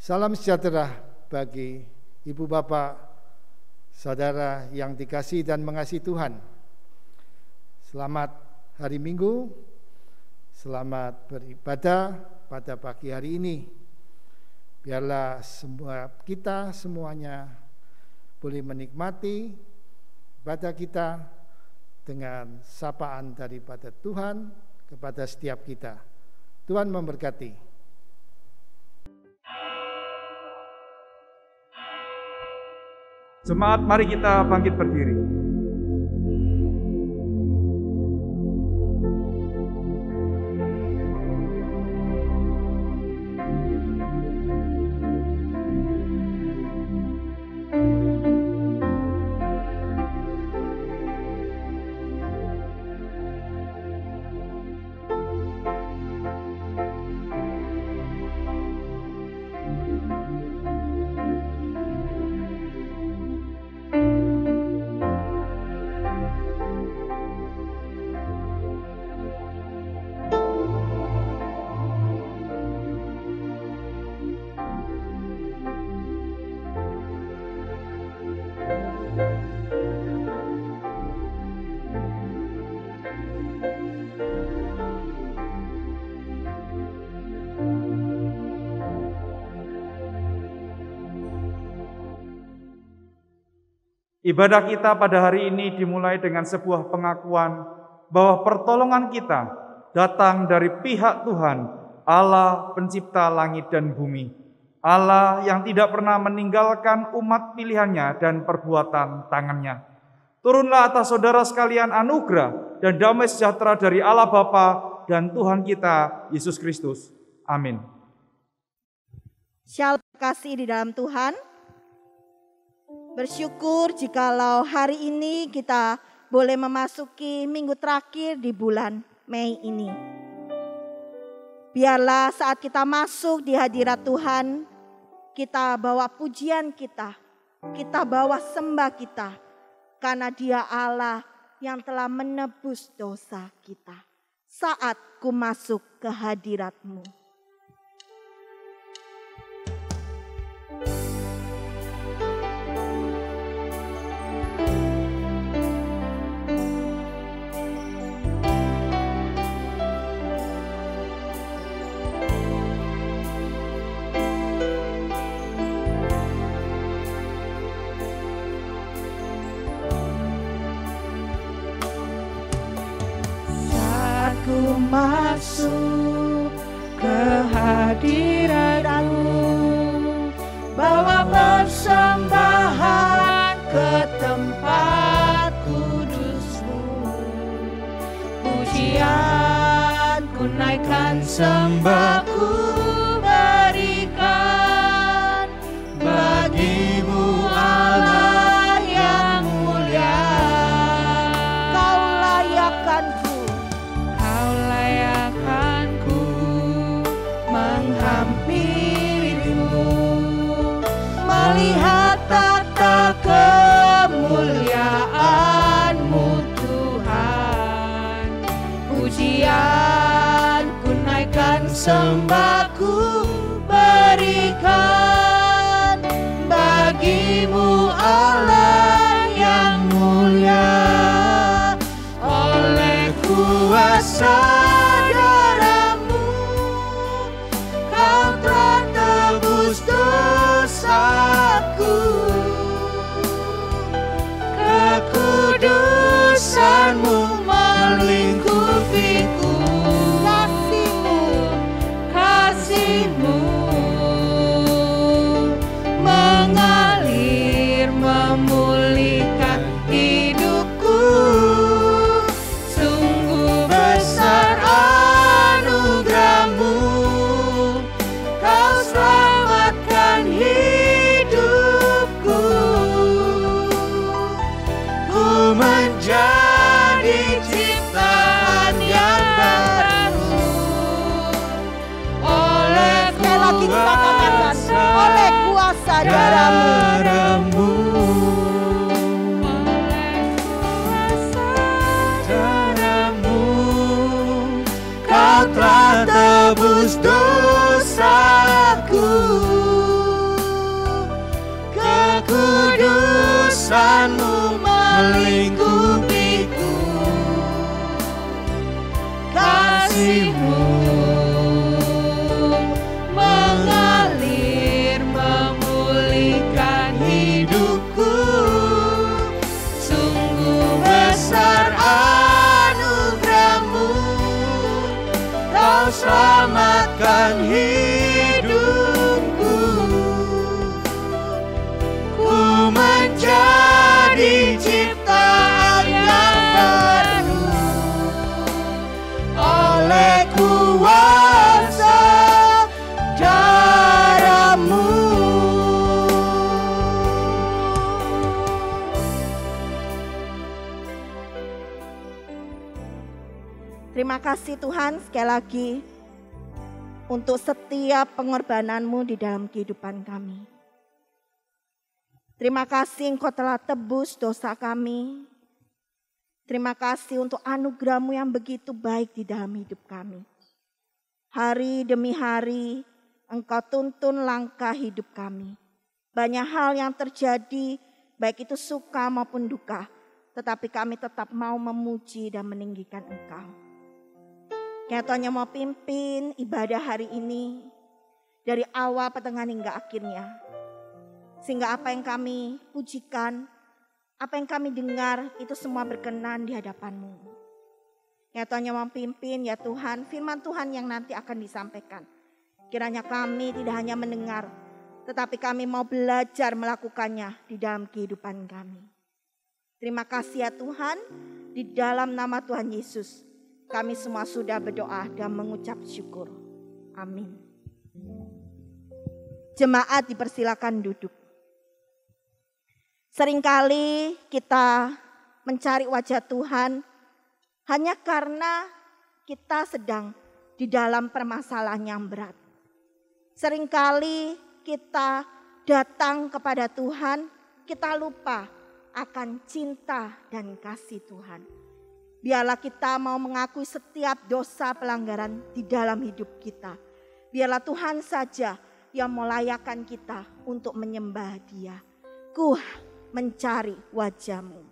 Salam sejahtera bagi ibu bapak, saudara yang dikasihi dan mengasihi Tuhan. Selamat hari Minggu, selamat beribadah pada pagi hari ini. Biarlah kita semuanya boleh menikmati ibadah kita dengan sapaan daripada Tuhan kepada setiap kita. Tuhan memberkati. Jemaat, mari kita bangkit berdiri. Ibadah kita pada hari ini dimulai dengan sebuah pengakuan bahwa pertolongan kita datang dari pihak Tuhan, Allah pencipta langit dan bumi. Allah yang tidak pernah meninggalkan umat pilihannya dan perbuatan tangannya. Turunlah atas saudara sekalian anugerah dan damai sejahtera dari Allah Bapa dan Tuhan kita, Yesus Kristus. Amin. Shalom kasih di dalam Tuhan. Bersyukur jikalau hari ini kita boleh memasuki minggu terakhir di bulan Mei ini. Biarlah saat kita masuk di hadirat Tuhan, kita bawa pujian kita bawa sembah kita, karena Dia Allah yang telah menebus dosa kita. Saat ku masuk ke hadirat-Mu. Masuk ke hadirat-Mu, bawa persembahan ke tempat kudus-Mu. Pujian ku naikkan, sembah ku berikan bagi-Mu Allah yang mulia. Kau layakkan melihat tata kemuliaan-Mu Tuhan. Pujian ku naikkan, sembah ku berikan bagi-Mu Allah yang mulia. Oleh kuasa darah-Mu Kau telah tebus dosaku. Kekudusan-Mu melingkupiku. Kasih-Mu mengalir memulihkan hidupku. Sungguh besar Terima kasih Tuhan sekali lagi untuk setiap pengorbanan-Mu di dalam kehidupan kami. Terima kasih Engkau telah tebus dosa kami. Terima kasih untuk anugerah-Mu yang begitu baik di dalam hidup kami. Hari demi hari Engkau tuntun langkah hidup kami. Banyak hal yang terjadi, baik itu suka maupun duka. Tetapi kami tetap mau memuji dan meninggikan Engkau. Ya Tuhan yang mau pimpin ibadah hari ini. Dari awal, pertengahan hingga akhirnya. Sehingga apa yang kami pujikan, apa yang kami dengar, itu semua berkenan di hadapan-Mu. Ya Tuhan yang mau pimpin, ya Tuhan, firman Tuhan yang nanti akan disampaikan. Kiranya kami tidak hanya mendengar, tetapi kami mau belajar melakukannya di dalam kehidupan kami. Terima kasih ya Tuhan, di dalam nama Tuhan Yesus, kami semua sudah berdoa dan mengucap syukur. Amin. Jemaat dipersilakan duduk. Seringkali kita mencari wajah Tuhan hanya karena kita sedang di dalam permasalahan yang berat. Seringkali kita datang kepada Tuhan, kita lupa akan cinta dan kasih Tuhan. Biarlah kita mau mengakui setiap dosa pelanggaran di dalam hidup kita. Biarlah Tuhan saja yang melayakkan kita untuk menyembah Dia. Ku mencari wajah-Mu.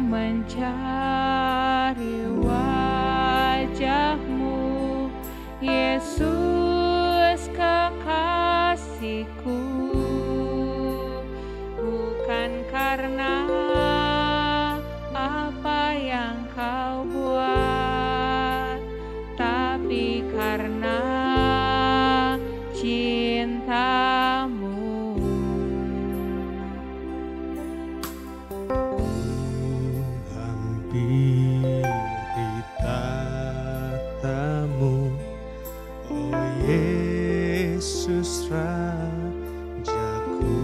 Mencari wajah-Mu, Yesus kekasihku, bukan karena apa yang Kau buat, tapi karena cinta-Mu. Rajaku,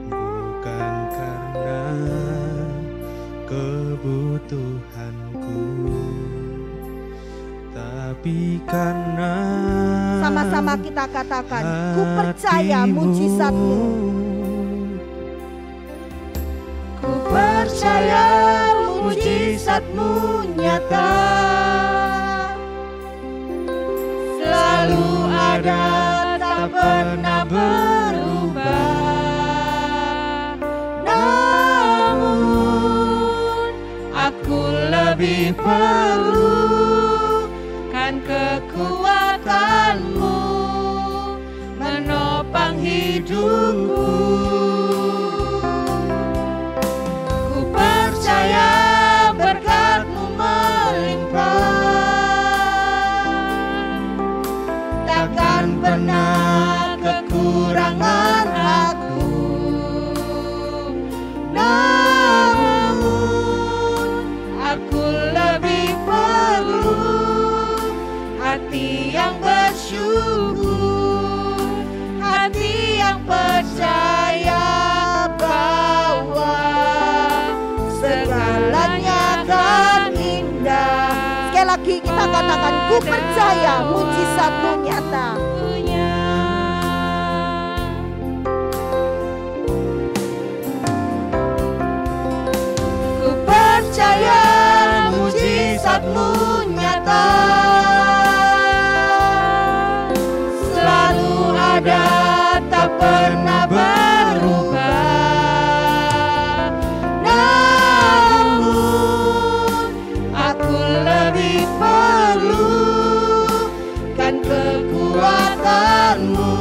bukan karena kebutuhanku, tapi karena sama-sama kita katakan, ku percaya mujizat-Mu. Ku percaya mujizat-Mu nyata, selalu ada, tak pernah berubah. Namun aku lebih perlu kan kekuatan-Mu menopang hidupku. Ku percaya berkat-Mu melimpah, takkan pernah kekurangan aku. Namun aku lebih perlu hati yang bersyukur, hati yang percaya bahwa segalanya akan indah. Sekali lagi kita katakan, ku percaya mujizat-Mu nyata. Ku percaya mujizat-Mu nyata, selalu ada, tak pernah berubah. Namun aku lebih perlu kan kekuatan-Mu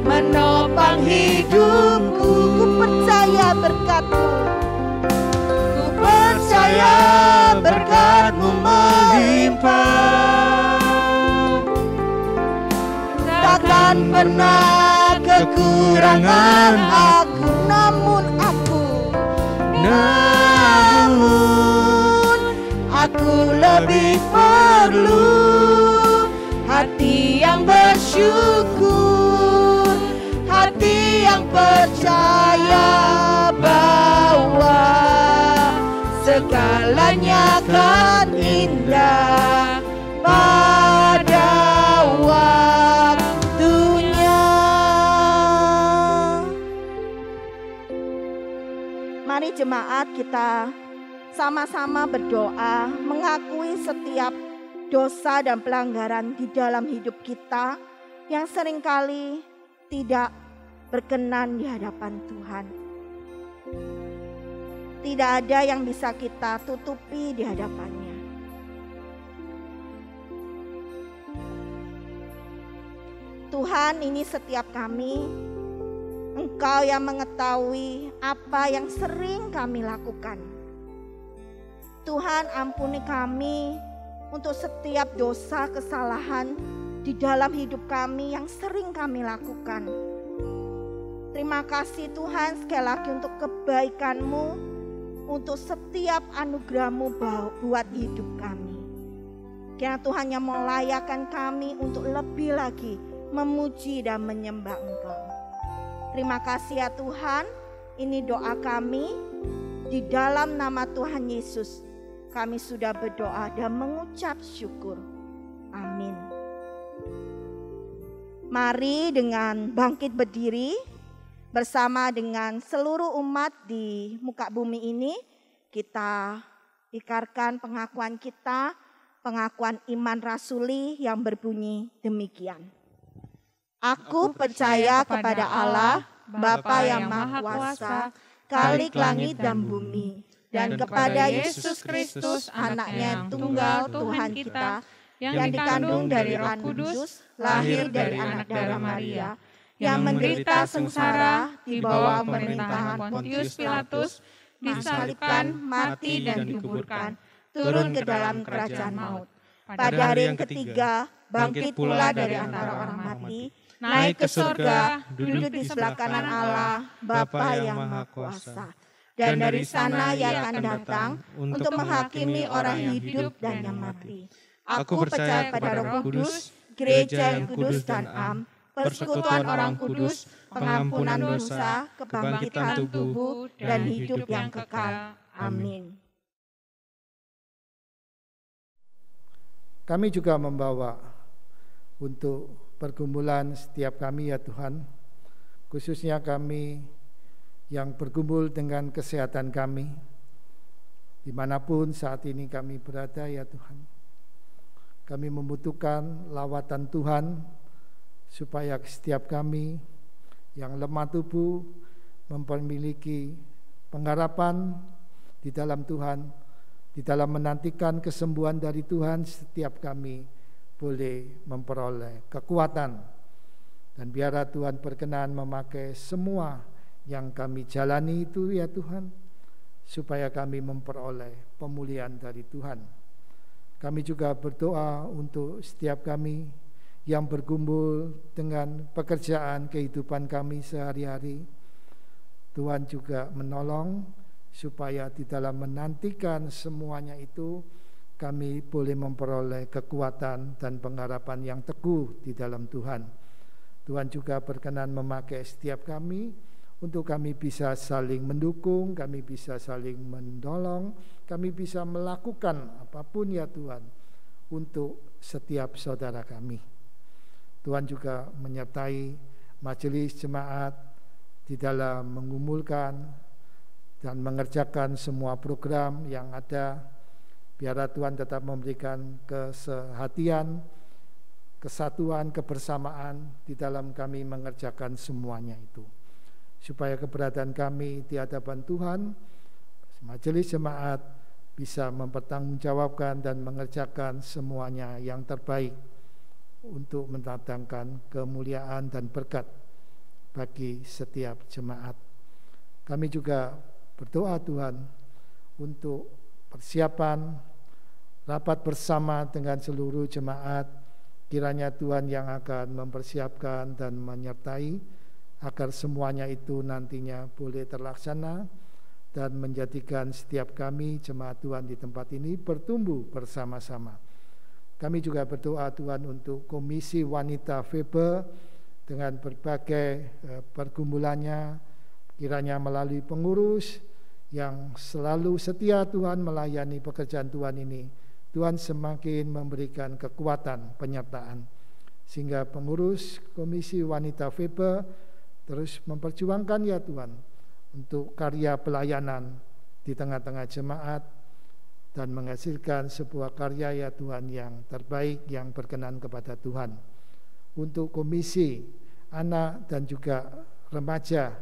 menopang hidupku. Ku percaya berkat-Mu. Ku percaya berkat-Mu melimpah, takkan pernah kekurangan aku. Namun aku namun aku lebih perlu hati yang bersyukur, hati yang percaya bahwa segalanya akan indah pada waktunya. Mari jemaat kita sama-sama berdoa mengakui setiap dosa dan pelanggaran di dalam hidup kita yang seringkali tidak berkenan di hadapan Tuhan. Tidak ada yang bisa kita tutupi di hadapannya. Tuhan, ini setiap kami, Engkau yang mengetahui apa yang sering kami lakukan. Tuhan, ampuni kami untuk setiap dosa kesalahan di dalam hidup kami yang sering kami lakukan. Terima kasih Tuhan sekali lagi untuk kebaikan-Mu, untuk setiap anugerah-Mu buat hidup kami. Kiranya Tuhan yang melayakkan kami untuk lebih lagi memuji dan menyembah Engkau. Terima kasih ya Tuhan, ini doa kami di dalam nama Tuhan Yesus. Kami sudah berdoa dan mengucap syukur. Amin. Mari dengan bangkit berdiri bersama dengan seluruh umat di muka bumi ini. Kita ikarkan pengakuan kita, pengakuan iman rasuli yang berbunyi demikian. Aku percaya kepada Allah, Bapa yang Maha Kuasa, Khalik langit dan bumi, dan kepada Yesus Kristus, Anaknya yang tunggal Tuhan kita, yang dikandung dari Roh Kudus, lahir dari anak darah Maria, yang menderita sengsara di bawah pemerintahan Pontius Pilatus, disalibkan, mati dan dikuburkan, turun ke dalam kerajaan maut. Pada hari yang ketiga, bangkit pula dari antara orang mati, naik ke surga, duduk di sebelah kanan Allah, Bapa yang Maha Kuasa. Dan dari sana Ia akan datang untuk menghakimi orang hidup dan yang mati. Aku percaya pada Roh Kudus, gereja yang kudus dan am, persekutuan orang kudus, pengampunan dosa, kebangkitan tubuh, dan hidup yang kekal. Amin. Kami juga membawa untuk pergumulan setiap kami ya Tuhan, khususnya kami yang bergumul dengan kesehatan kami, dimanapun saat ini kami berada ya Tuhan. Kami membutuhkan lawatan Tuhan, supaya setiap kami yang lemah tubuh memiliki pengharapan di dalam Tuhan, di dalam menantikan kesembuhan dari Tuhan. Setiap kami boleh memperoleh kekuatan, dan biarlah Tuhan berkenan memakai semua yang kami jalani itu ya Tuhan, supaya kami memperoleh pemulihan dari Tuhan. Kami juga berdoa untuk setiap kami yang bergumul dengan pekerjaan kehidupan kami sehari-hari. Tuhan juga menolong supaya di dalam menantikan semuanya itu kami boleh memperoleh kekuatan dan pengharapan yang teguh di dalam Tuhan. Tuhan juga berkenan memakai setiap kami untuk kami bisa saling mendukung, kami bisa saling menolong, kami bisa melakukan apapun ya Tuhan untuk setiap saudara kami. Tuhan juga menyertai majelis jemaat di dalam mengumulkan dan mengerjakan semua program yang ada. Biarlah Tuhan tetap memberikan kesehatian, kesatuan, kebersamaan di dalam kami mengerjakan semuanya itu, supaya keberadaan kami di hadapan Tuhan, majelis jemaat bisa mempertanggungjawabkan dan mengerjakan semuanya yang terbaik untuk mendatangkan kemuliaan dan berkat bagi setiap jemaat. Kami juga berdoa Tuhan untuk persiapan rapat bersama dengan seluruh jemaat. Kiranya Tuhan yang akan mempersiapkan dan menyertai agar semuanya itu nantinya boleh terlaksana dan menjadikan setiap kami jemaat Tuhan di tempat ini bertumbuh bersama-sama. Kami juga berdoa Tuhan untuk Komisi Wanita FEBE dengan berbagai pergumulannya, kiranya melalui pengurus yang selalu setia Tuhan melayani pekerjaan Tuhan ini, Tuhan semakin memberikan kekuatan penyertaan, sehingga pengurus Komisi Wanita FEBE terus memperjuangkan ya Tuhan untuk karya pelayanan di tengah-tengah jemaat dan menghasilkan sebuah karya ya Tuhan yang terbaik, yang berkenan kepada Tuhan. Untuk komisi anak dan juga remaja,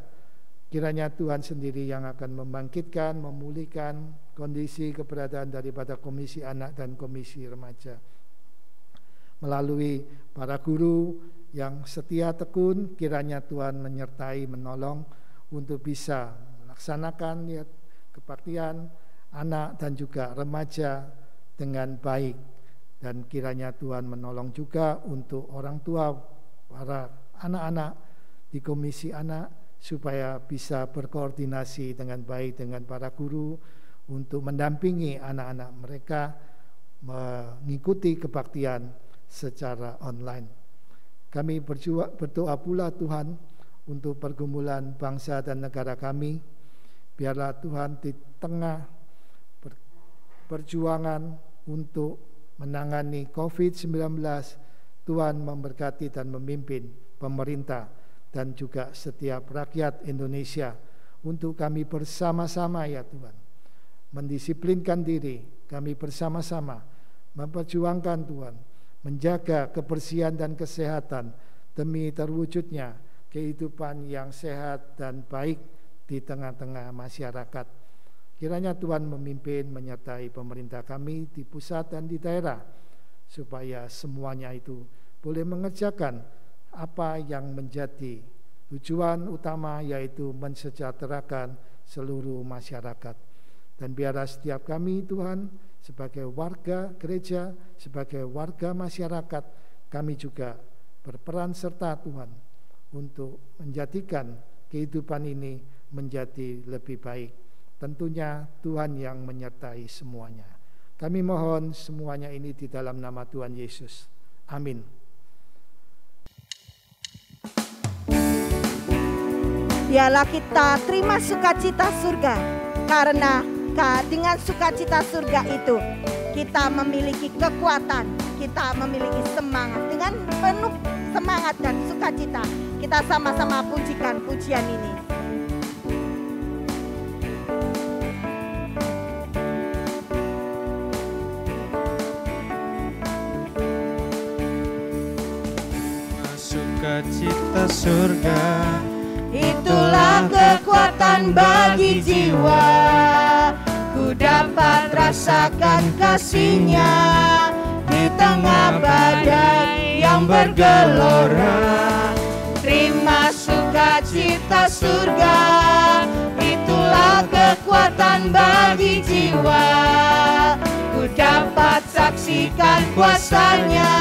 kiranya Tuhan sendiri yang akan membangkitkan, memulihkan kondisi keberadaan daripada komisi anak dan komisi remaja. Melalui para guru yang setia tekun, kiranya Tuhan menyertai, menolong untuk bisa melaksanakan ya, kebaktian anak dan juga remaja dengan baik, dan kiranya Tuhan menolong juga untuk orang tua para anak-anak di komisi anak supaya bisa berkoordinasi dengan baik dengan para guru untuk mendampingi anak-anak mereka mengikuti kebaktian secara online. Kami berdoa pula Tuhan untuk pergumulan bangsa dan negara kami. Biarlah Tuhan di tengah perjuangan untuk menangani COVID-19, Tuhan memberkati dan memimpin pemerintah dan juga setiap rakyat Indonesia untuk kami bersama-sama ya Tuhan mendisiplinkan diri, kami bersama-sama memperjuangkan Tuhan, menjaga kebersihan dan kesehatan demi terwujudnya kehidupan yang sehat dan baik di tengah-tengah masyarakat. Kiranya Tuhan memimpin, menyertai pemerintah kami di pusat dan di daerah, supaya semuanya itu boleh mengerjakan apa yang menjadi tujuan utama, yaitu mensejahterakan seluruh masyarakat. Dan biarlah setiap kami Tuhan sebagai warga gereja, sebagai warga masyarakat, kami juga berperan serta Tuhan untuk menjadikan kehidupan ini menjadi lebih baik. Tentunya Tuhan yang menyertai semuanya. Kami mohon semuanya ini di dalam nama Tuhan Yesus. Amin. Biarlah kita terima sukacita surga, karena dengan sukacita surga itu kita memiliki kekuatan, kita memiliki semangat. Dengan penuh semangat dan sukacita kita sama-sama pujikan pujian ini. Sukacita surga, itulah kekuatan bagi jiwa. Ku dapat rasakan kasih-Nya di tengah badai yang bergelora. Terima sukacita surga, itulah kekuatan bagi jiwa. Ku dapat saksikan kuasa-Nya,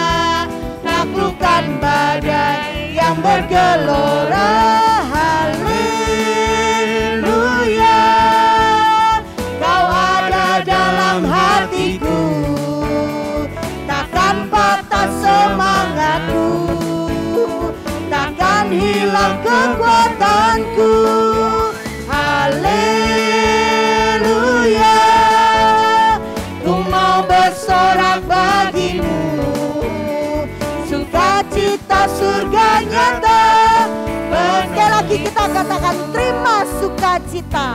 taklukkan badai yang bergelora. Haleluya, Kau ada dalam hatiku, takkan patah semangatku, takkan hilang kekuatanku. Haleluya, ku mau bersorak bagimu, sukacita surga nyata. Sekali lagi kita katakan terima sukacita.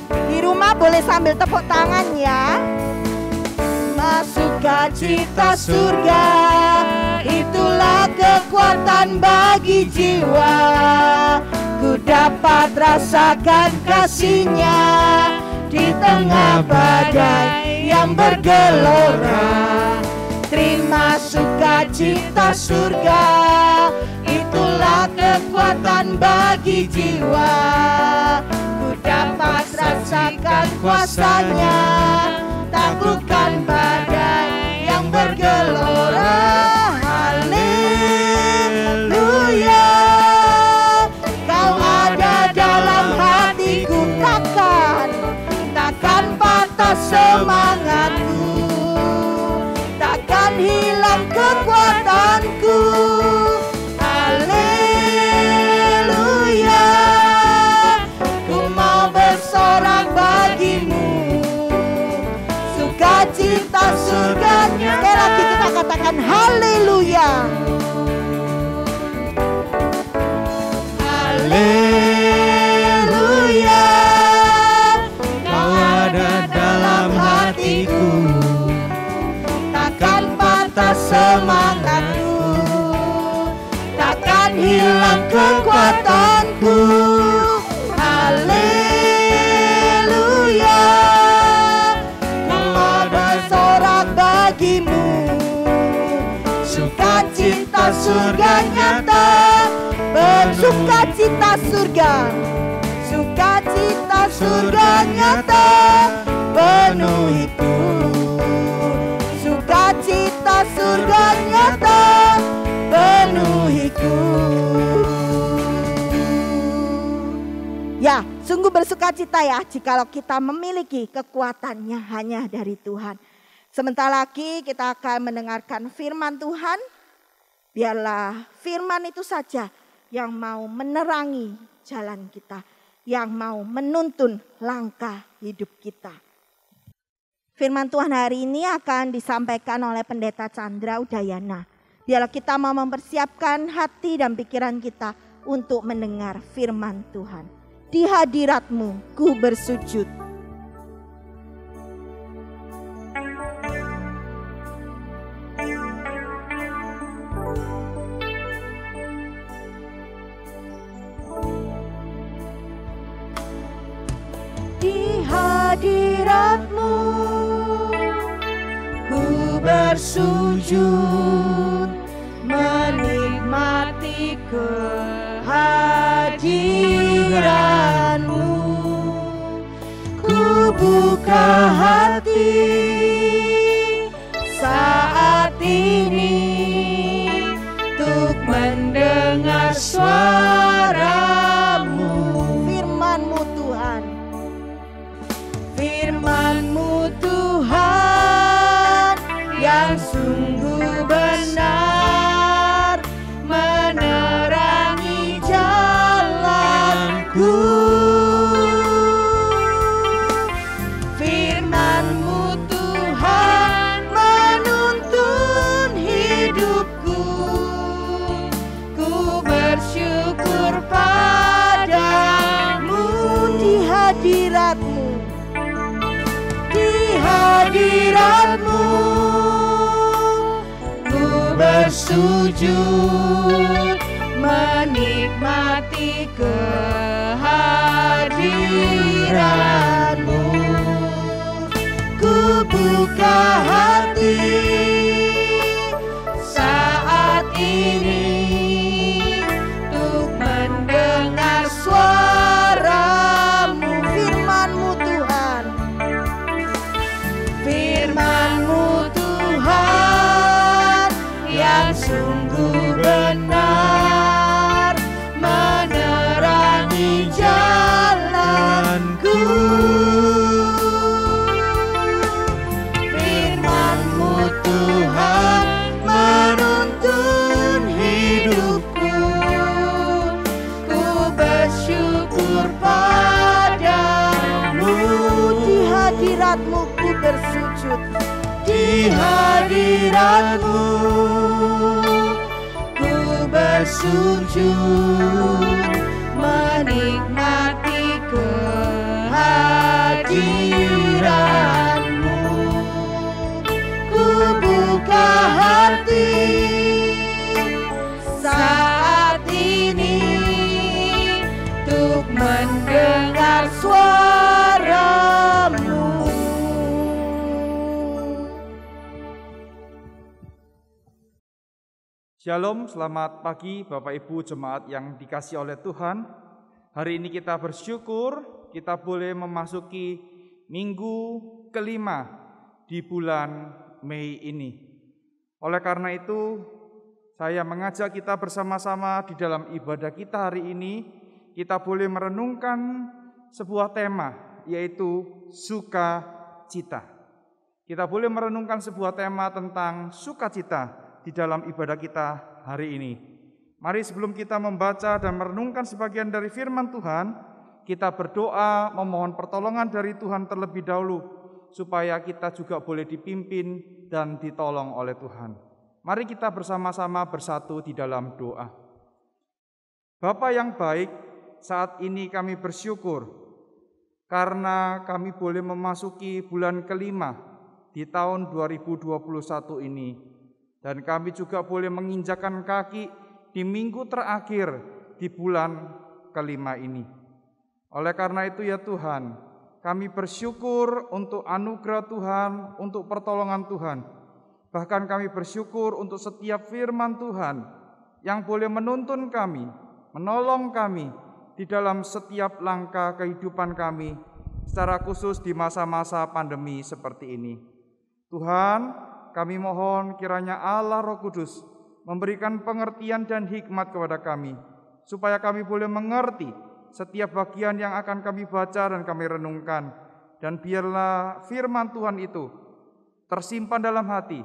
Di rumah boleh sambil tepuk tangan ya. Sukacita surga, itulah kekuatan bagi jiwa. Ku dapat rasakan kasih-Nya di tengah badai yang bergelora. Terima sukacita surga, itulah kekuatan bagi jiwa. Ku dapat rasakan kuasa-Nya, taklukkan badai yang bergelora. Haleluya, Kau ada dalam hati hilang kekuatanku. Haleluya, ku mau bersorak bagimu. Sukacita surganya. Sekali lagi kita katakan haleluya. Haleluya, kau ada dalam hatiku. Takkan patah semangatku, takkan hilang kekuatanku. Haleluya, ku mau bersorak bagimu. Sukacita surga nyata, bersukacita surga, sukacita surga nyata penuhiku. Sukacita surga nyata penuhiku. Ya, sungguh bersukacita ya jikalau kita memiliki kekuatannya hanya dari Tuhan. Sebentar lagi kita akan mendengarkan firman Tuhan. Biarlah firman itu saja yang mau menerangi jalan kita, yang mau menuntun langkah hidup kita. Firman Tuhan hari ini akan disampaikan oleh Pendeta Chandra Udayana. Biarlah kita mau mempersiapkan hati dan pikiran kita untuk mendengar firman Tuhan. Di hadirat-Mu ku bersujud. Di hadirat-Mu ku bersujud, menikmati kehadiran-Mu. Ku buka hati saat ini untuk mendengar suara-Mu. Firman-Mu Tuhan, firman-Mu Tuhan yang sungguh benar, menerangi jalanku. Firman-Mu Tuhan menuntun hidupku. Ku bersyukur padamu. Di hadirat-Mu, di hadirat-Mu ku bersujud, menikmati kehadiran-Mu. Ku buka hati saat ini untuk mendengar suara-Mu. Firman-Mu Tuhan, firman-Mu Tuhan yang sungguh benar, menerangi jalanku. Firman-Mu Tuhan menuntun hidupku. Ku bersyukur padamu. Di hadirat-Mu ku bersujud. Di hadirat-Mu ku bersujud, menikmati kehadiran-Mu. Ku buka hati saat ini untuk mendengar suara-Mu. Shalom, selamat pagi Bapak Ibu jemaat yang dikasihi oleh Tuhan. Hari ini kita bersyukur kita boleh memasuki minggu kelima di bulan Mei ini. Oleh karena itu, saya mengajak kita bersama-sama di dalam ibadah kita hari ini, kita boleh merenungkan sebuah tema, yaitu sukacita. Kita boleh merenungkan sebuah tema tentang sukacita di dalam ibadah kita hari ini. Mari sebelum kita membaca dan merenungkan sebagian dari firman Tuhan, kita berdoa memohon pertolongan dari Tuhan terlebih dahulu, supaya kita juga boleh dipimpin dan ditolong oleh Tuhan. Mari kita bersama-sama bersatu di dalam doa. Bapa yang baik, saat ini kami bersyukur karena kami boleh memasuki bulan kelima di tahun 2021 ini. Dan kami juga boleh menginjakkan kaki di minggu terakhir di bulan kelima ini. Oleh karena itu ya Tuhan, kami bersyukur untuk anugerah Tuhan, untuk pertolongan Tuhan. Bahkan kami bersyukur untuk setiap firman Tuhan yang boleh menuntun kami, menolong kami di dalam setiap langkah kehidupan kami, secara khusus di masa-masa pandemi seperti ini. Tuhan, kami mohon kiranya Allah Roh Kudus memberikan pengertian dan hikmat kepada kami, supaya kami boleh mengerti setiap bagian yang akan kami baca dan kami renungkan. Dan biarlah firman Tuhan itu tersimpan dalam hati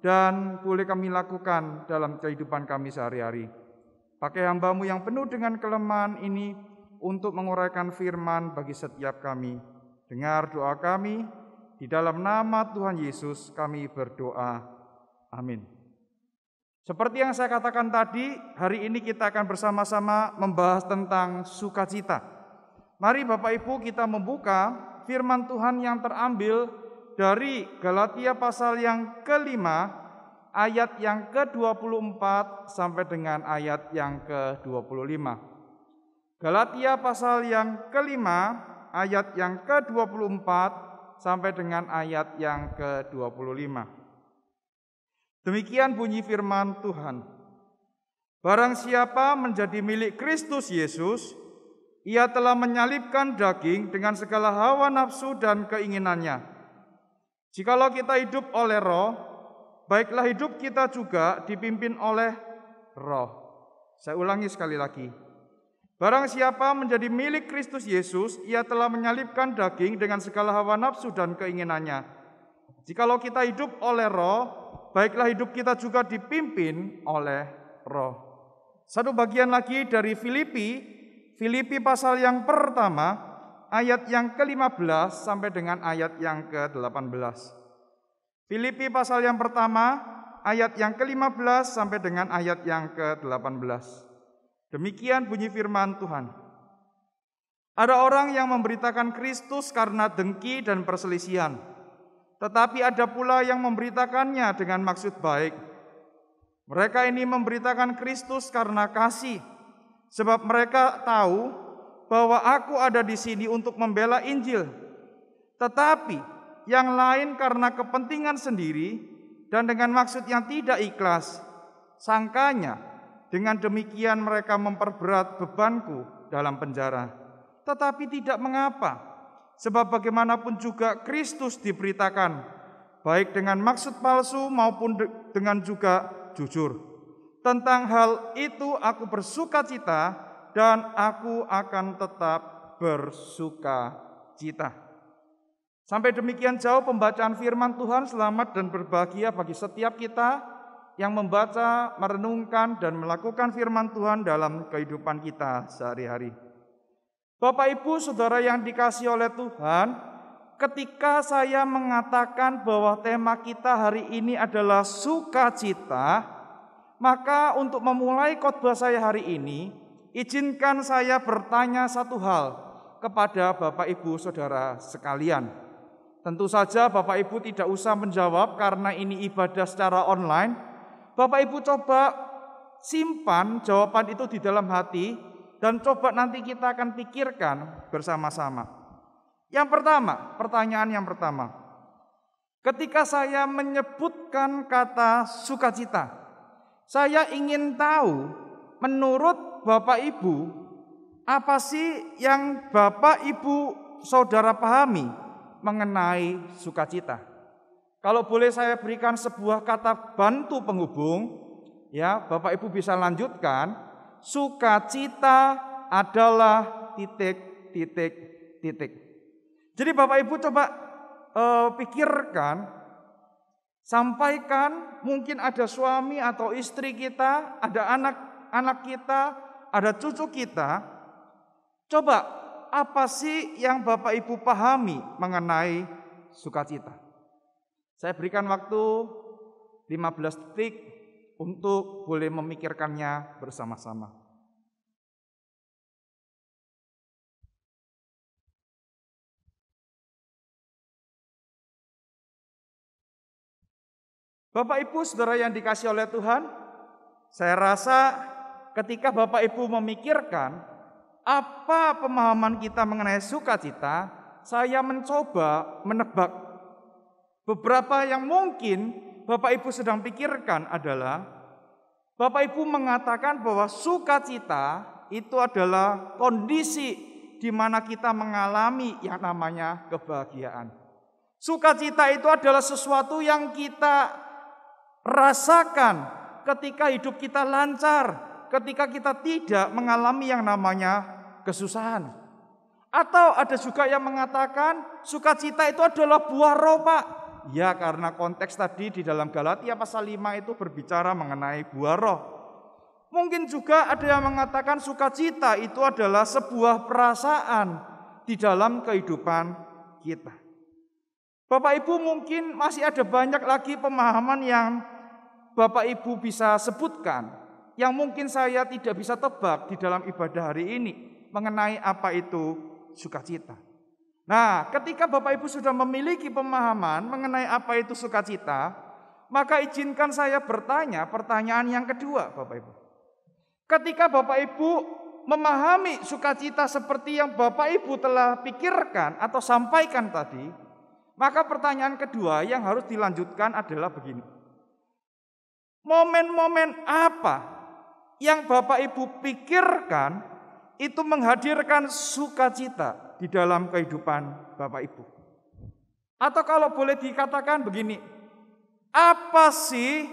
dan boleh kami lakukan dalam kehidupan kami sehari-hari. Pakai hamba-Mu yang penuh dengan kelemahan ini untuk menguraikan firman bagi setiap kami. Dengar doa kami, di dalam nama Tuhan Yesus kami berdoa. Amin. Seperti yang saya katakan tadi, hari ini kita akan bersama-sama membahas tentang sukacita. Mari Bapak Ibu kita membuka firman Tuhan yang terambil dari Galatia pasal yang kelima, ayat yang ke-24 sampai dengan ayat yang ke-25. Galatia pasal yang kelima, ayat yang ke-24 sampai dengan ayat yang ke-25. Demikian bunyi firman Tuhan. Barang siapa menjadi milik Kristus Yesus, ia telah menyalibkan daging dengan segala hawa nafsu dan keinginannya. Jikalau kita hidup oleh Roh, baiklah hidup kita juga dipimpin oleh Roh. Saya ulangi sekali lagi. Barang siapa menjadi milik Kristus Yesus, ia telah menyalibkan daging dengan segala hawa nafsu dan keinginannya. Jikalau kita hidup oleh Roh, baiklah hidup kita juga dipimpin oleh Roh. Satu bagian lagi dari Filipi pasal yang pertama, ayat yang ke-15 sampai dengan ayat yang ke-18. Filipi pasal yang pertama, ayat yang ke-15 sampai dengan ayat yang ke-18. Demikian bunyi firman Tuhan. Ada orang yang memberitakan Kristus karena dengki dan perselisihan, tetapi ada pula yang memberitakannya dengan maksud baik. Mereka ini memberitakan Kristus karena kasih, sebab mereka tahu bahwa aku ada di sini untuk membela Injil. Tetapi yang lain karena kepentingan sendiri dan dengan maksud yang tidak ikhlas. Sangkanya dengan demikian mereka memperberat bebanku dalam penjara. Tetapi tidak mengapa, sebab bagaimanapun juga Kristus diberitakan, baik dengan maksud palsu maupun dengan juga jujur. Tentang hal itu aku bersukacita dan aku akan tetap bersukacita. Sampai demikian jauh pembacaan firman Tuhan. Selamat dan berbahagia bagi setiap kita yang membaca, merenungkan, dan melakukan firman Tuhan dalam kehidupan kita sehari-hari. Bapak, Ibu, Saudara yang dikasihi oleh Tuhan, ketika saya mengatakan bahwa tema kita hari ini adalah sukacita, maka untuk memulai khotbah saya hari ini, izinkan saya bertanya satu hal kepada Bapak, Ibu, Saudara sekalian. Tentu saja Bapak Ibu tidak usah menjawab karena ini ibadah secara online. Bapak Ibu coba simpan jawaban itu di dalam hati dan coba nanti kita akan pikirkan bersama-sama. Yang pertama, pertanyaan yang pertama. Ketika saya menyebutkan kata sukacita, saya ingin tahu menurut Bapak Ibu, apa sih yang Bapak Ibu Saudara pahami mengenai sukacita? Kalau boleh saya berikan sebuah kata bantu penghubung, ya Bapak Ibu bisa lanjutkan. Sukacita adalah titik. Jadi Bapak Ibu coba pikirkan, Sampaikan, mungkin ada suami atau istri kita, ada anak-anak kita, ada cucu kita. Coba, apa sih yang Bapak Ibu pahami mengenai sukacita? Saya berikan waktu 15 detik untuk boleh memikirkannya bersama-sama. Bapak Ibu, saudara yang dikasihi oleh Tuhan, saya rasa ketika Bapak Ibu memikirkan apa pemahaman kita mengenai sukacita, saya mencoba menebak. Beberapa yang mungkin Bapak Ibu sedang pikirkan adalah, Bapak Ibu mengatakan bahwa sukacita itu adalah kondisi di mana kita mengalami yang namanya kebahagiaan. Sukacita itu adalah sesuatu yang kita rasakan ketika hidup kita lancar, ketika kita tidak mengalami yang namanya kesusahan. Atau ada juga yang mengatakan sukacita itu adalah buah roh, Pak. Ya, karena konteks tadi di dalam Galatia pasal 5 itu berbicara mengenai buah roh. Mungkin juga ada yang mengatakan sukacita itu adalah sebuah perasaan di dalam kehidupan kita. Bapak Ibu, mungkin masih ada banyak lagi pemahaman yang Bapak Ibu bisa sebutkan, yang mungkin saya tidak bisa tebak di dalam ibadah hari ini mengenai apa itu sukacita. Nah, ketika Bapak Ibu sudah memiliki pemahaman mengenai apa itu sukacita, maka izinkan saya bertanya pertanyaan yang kedua, Bapak Ibu. Ketika Bapak Ibu memahami sukacita seperti yang Bapak Ibu telah pikirkan atau sampaikan tadi, maka pertanyaan kedua yang harus dilanjutkan adalah begini. Momen-momen apa yang Bapak Ibu pikirkan itu menghadirkan sukacita di dalam kehidupan Bapak Ibu? Atau kalau boleh dikatakan begini, apa sih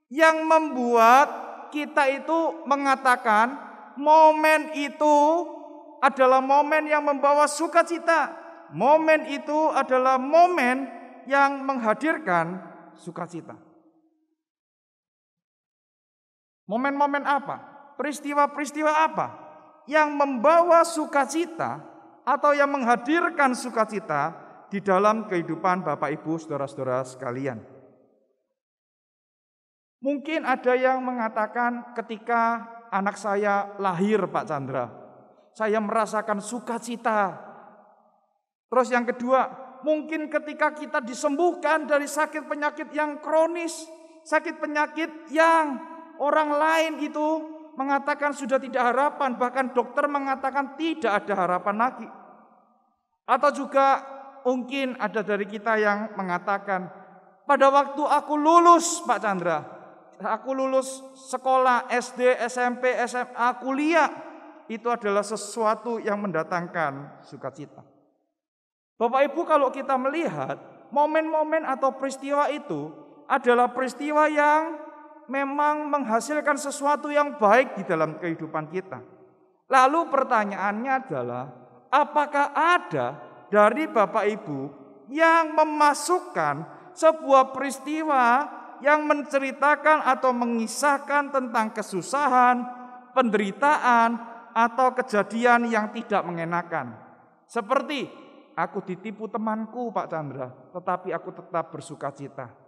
yang membuat kita itu mengatakan momen itu adalah momen yang membawa sukacita? Momen itu adalah momen yang menghadirkan sukacita. Momen-momen apa? Peristiwa-peristiwa apa yang membawa sukacita atau yang menghadirkan sukacita di dalam kehidupan Bapak Ibu saudara-saudara sekalian? Mungkin ada yang mengatakan ketika anak saya lahir, Pak Chandra, saya merasakan sukacita. Terus yang kedua, mungkin ketika kita disembuhkan dari sakit penyakit yang kronis, sakit penyakit yang orang lain itu mengatakan sudah tidak harapan, bahkan dokter mengatakan tidak ada harapan lagi. Atau juga mungkin ada dari kita yang mengatakan, pada waktu aku lulus, Pak Chandra, aku lulus sekolah SD, SMP, SMA, kuliah, itu adalah sesuatu yang mendatangkan sukacita. Bapak Ibu, kalau kita melihat momen-momen atau peristiwa itu adalah peristiwa yang memang menghasilkan sesuatu yang baik di dalam kehidupan kita. Lalu pertanyaannya adalah, apakah ada dari Bapak Ibu yang memasukkan sebuah peristiwa yang menceritakan atau mengisahkan tentang kesusahan, penderitaan, atau kejadian yang tidak mengenakan? Seperti, aku ditipu temanku, Pak Chandra, tetapi aku tetap bersukacita.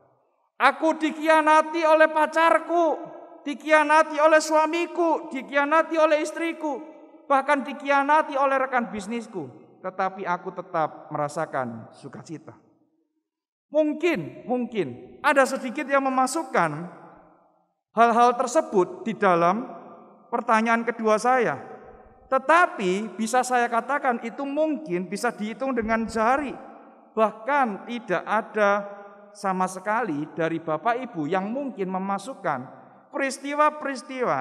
Aku dikhianati oleh pacarku, dikhianati oleh suamiku, dikhianati oleh istriku, bahkan dikhianati oleh rekan bisnisku, tetapi aku tetap merasakan sukacita. Mungkin ada sedikit yang memasukkan hal-hal tersebut di dalam pertanyaan kedua saya. Tetapi bisa saya katakan itu mungkin bisa dihitung dengan jari. Bahkan tidak ada sama sekali dari Bapak Ibu yang mungkin memasukkan peristiwa-peristiwa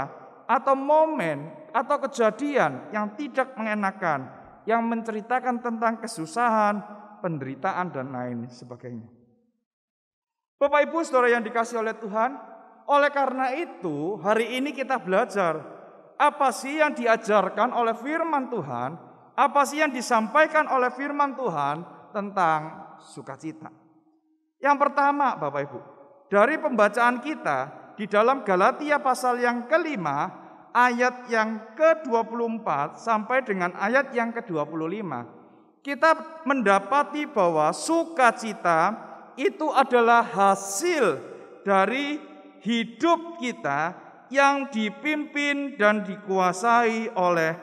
atau momen atau kejadian yang tidak mengenakan, yang menceritakan tentang kesusahan, penderitaan, dan lain sebagainya. Bapak Ibu saudara yang dikasihi oleh Tuhan, oleh karena itu hari ini kita belajar apa sih yang diajarkan oleh firman Tuhan, apa sih yang disampaikan oleh firman Tuhan tentang sukacita. Yang pertama, Bapak Ibu, dari pembacaan kita di dalam Galatia pasal yang kelima, ayat yang ke-24 sampai dengan ayat yang ke-25, kita mendapati bahwa sukacita itu adalah hasil dari hidup kita yang dipimpin dan dikuasai oleh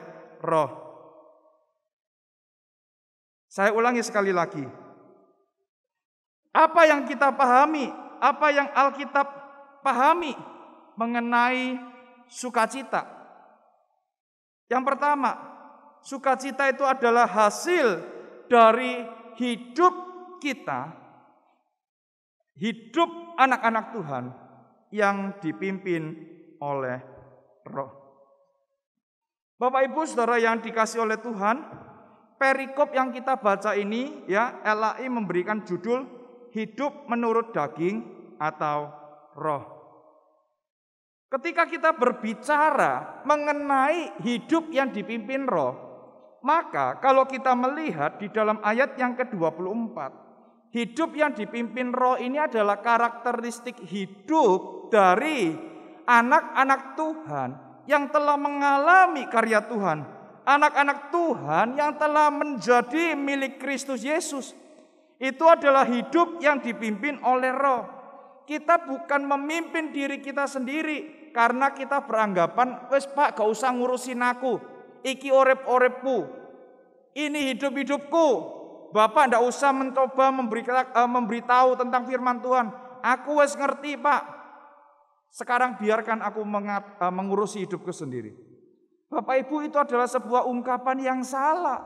Roh. Saya ulangi sekali lagi. Apa yang kita pahami, apa yang Alkitab pahami mengenai sukacita? Yang pertama, sukacita itu adalah hasil dari hidup kita, hidup anak-anak Tuhan yang dipimpin oleh Roh. Bapak Ibu Saudara yang dikasihi oleh Tuhan, perikop yang kita baca ini ya, LAI memberikan judul hidup menurut daging atau roh. Ketika kita berbicara mengenai hidup yang dipimpin roh, maka kalau kita melihat di dalam ayat yang ke-24, hidup yang dipimpin roh ini adalah karakteristik hidup dari anak-anak Tuhan yang telah mengalami karya Tuhan. Anak-anak Tuhan yang telah menjadi milik Kristus Yesus. Itu adalah hidup yang dipimpin oleh Roh. Kita bukan memimpin diri kita sendiri karena kita beranggapan, wes Pak gak usah ngurusin aku, iki orep-orepku, ini hidup-hidupku. Bapak ndak usah mencoba memberitahu tentang firman Tuhan. Aku wes ngerti Pak. Sekarang biarkan aku mengurusi hidupku sendiri. Bapak Ibu, itu adalah sebuah ungkapan yang salah.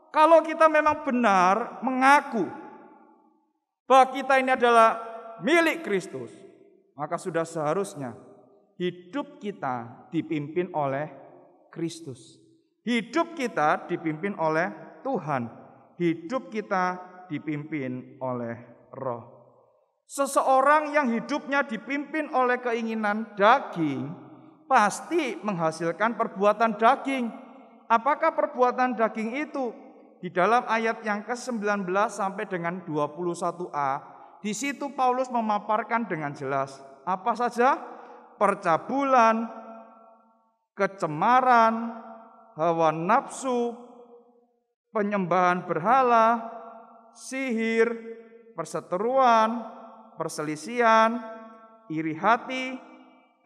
Kalau kita memang benar mengaku bahwa kita ini adalah milik Kristus, maka sudah seharusnya hidup kita dipimpin oleh Kristus. Hidup kita dipimpin oleh Tuhan. Hidup kita dipimpin oleh Roh. Seseorang yang hidupnya dipimpin oleh keinginan daging pasti menghasilkan perbuatan daging. Apakah perbuatan daging itu? Di dalam ayat yang ke-19 sampai dengan 21a, di situ Paulus memaparkan dengan jelas. Apa saja? Percabulan, kecemaran, hawa nafsu, penyembahan berhala, sihir, perseteruan, perselisihan, iri hati,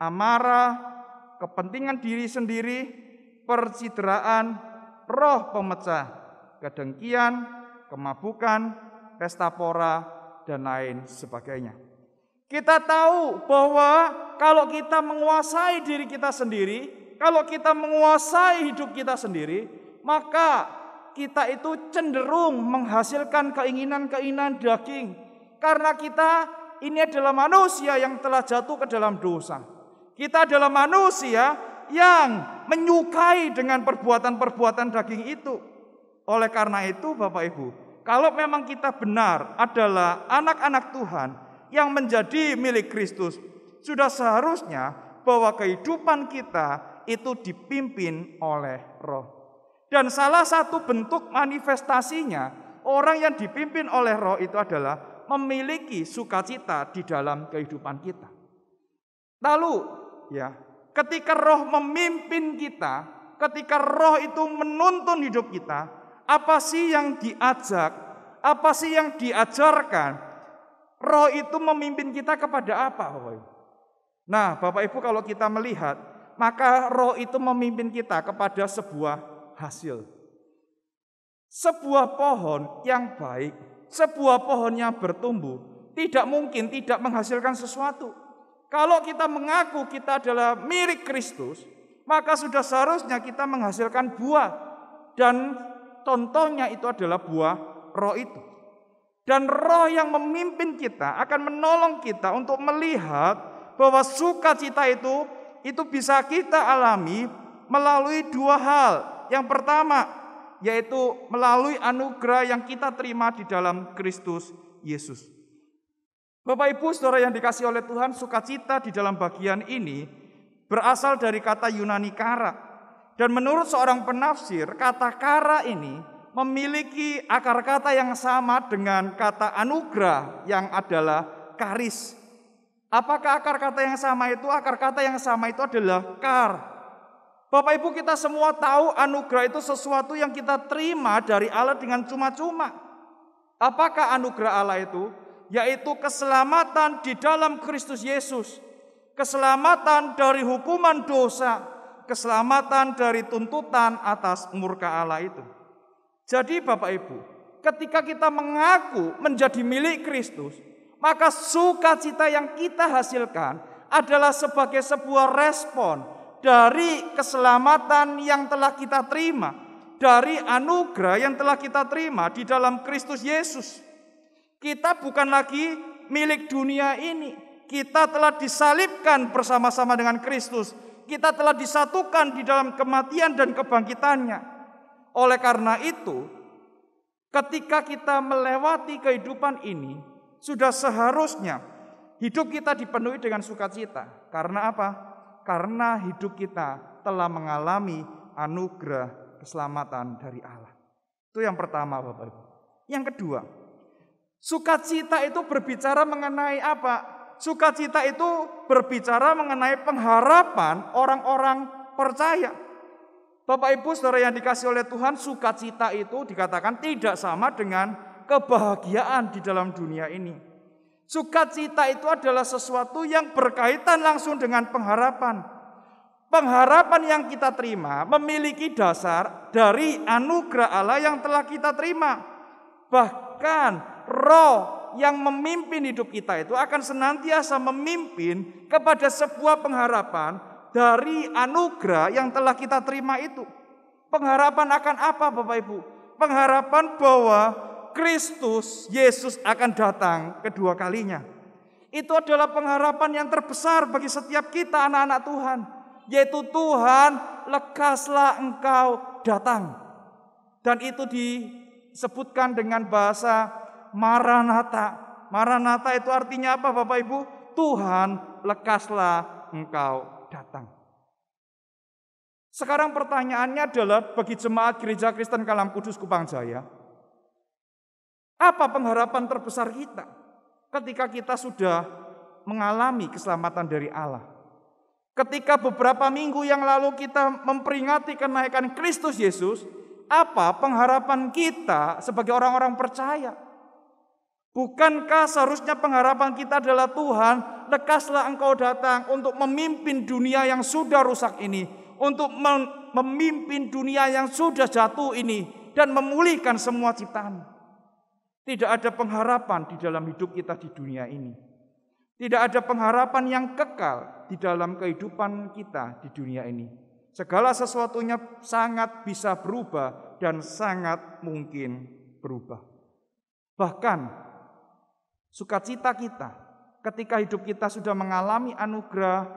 amarah, kepentingan diri sendiri, percideraan, roh pemecah, kedengkian, kemabukan, pesta pora, dan lain sebagainya. Kita tahu bahwa kalau kita menguasai diri kita sendiri, kalau kita menguasai hidup kita sendiri, maka kita itu cenderung menghasilkan keinginan-keinginan daging. Karena kita ini adalah manusia yang telah jatuh ke dalam dosa. Kita adalah manusia yang menyukai dengan perbuatan-perbuatan daging itu. Oleh karena itu Bapak Ibu, kalau memang kita benar adalah anak-anak Tuhan yang menjadi milik Kristus, sudah seharusnya bahwa kehidupan kita itu dipimpin oleh Roh. Dan salah satu bentuk manifestasinya, orang yang dipimpin oleh Roh itu adalah memiliki sukacita di dalam kehidupan kita. Lalu ya, ketika Roh memimpin kita, ketika Roh itu menuntun hidup kita, apa sih yang diajak? Apa sih yang diajarkan? Roh itu memimpin kita kepada apa, Bapak Ibu? Nah, Bapak Ibu, kalau kita melihat, maka Roh itu memimpin kita kepada sebuah hasil. Sebuah pohon yang baik, sebuah pohon yang bertumbuh, tidak mungkin tidak menghasilkan sesuatu. Kalau kita mengaku kita adalah milik Kristus, maka sudah seharusnya kita menghasilkan buah. Dan contohnya itu adalah buah Roh itu. Dan Roh yang memimpin kita akan menolong kita untuk melihat bahwa sukacita itu bisa kita alami melalui dua hal. Yang pertama, yaitu melalui anugerah yang kita terima di dalam Kristus Yesus. Bapak Ibu Saudara yang dikasihi oleh Tuhan, sukacita di dalam bagian ini berasal dari kata Yunani kara. Dan menurut seorang penafsir, kata kara ini memiliki akar kata yang sama dengan kata anugerah yang adalah karis. Apakah akar kata yang sama itu? Akar kata yang sama itu adalah kar. Bapak Ibu, kita semua tahu anugerah itu sesuatu yang kita terima dari Allah dengan cuma-cuma. Apakah anugerah Allah itu? Yaitu keselamatan di dalam Kristus Yesus. Keselamatan dari hukuman dosa. Keselamatan dari tuntutan atas murka Allah itu. Jadi Bapak Ibu, ketika kita mengaku menjadi milik Kristus, maka sukacita yang kita hasilkan adalah sebagai sebuah respon dari keselamatan yang telah kita terima, dari anugerah yang telah kita terima di dalam Kristus Yesus. Kita bukan lagi milik dunia ini. Kita telah disalibkan bersama-sama dengan Kristus. Kita telah disatukan di dalam kematian dan kebangkitannya. Oleh karena itu, ketika kita melewati kehidupan ini, sudah seharusnya hidup kita dipenuhi dengan sukacita. Karena apa? Karena hidup kita telah mengalami anugerah keselamatan dari Allah. Itu yang pertama, Bapak Ibu. Yang kedua, sukacita itu berbicara mengenai apa? Sukacita itu berbicara mengenai pengharapan orang-orang percaya. Bapak Ibu saudara yang dikasihi oleh Tuhan, sukacita itu dikatakan tidak sama dengan kebahagiaan di dalam dunia ini. Sukacita itu adalah sesuatu yang berkaitan langsung dengan pengharapan. Pengharapan yang kita terima memiliki dasar dari anugerah Allah yang telah kita terima. Bahkan Roh yang memimpin hidup kita itu akan senantiasa memimpin kepada sebuah pengharapan dari anugerah yang telah kita terima itu. Pengharapan akan apa Bapak Ibu? Pengharapan bahwa Kristus Yesus akan datang kedua kalinya. Itu adalah pengharapan yang terbesar bagi setiap kita anak-anak Tuhan. Yaitu Tuhan, lekaslah engkau datang. Dan itu disebutkan dengan bahasa Maranatha. Maranatha itu artinya apa Bapak Ibu? Tuhan, lekaslah engkau datang. Sekarang pertanyaannya adalah bagi jemaat Gereja Kristen Kalam Kudus Kupang Jaya, apa pengharapan terbesar kita ketika kita sudah mengalami keselamatan dari Allah? Ketika beberapa minggu yang lalu kita memperingati kenaikan Kristus Yesus, apa pengharapan kita sebagai orang-orang percaya? Bukankah seharusnya pengharapan kita adalah Tuhan, lekaslah engkau datang untuk memimpin dunia yang sudah rusak ini, untuk memimpin dunia yang sudah jatuh ini, dan memulihkan semua ciptaan. Tidak ada pengharapan di dalam hidup kita di dunia ini. Tidak ada pengharapan yang kekal di dalam kehidupan kita di dunia ini. Segala sesuatunya sangat bisa berubah dan sangat mungkin berubah. Bahkan sukacita kita ketika hidup kita sudah mengalami anugerah,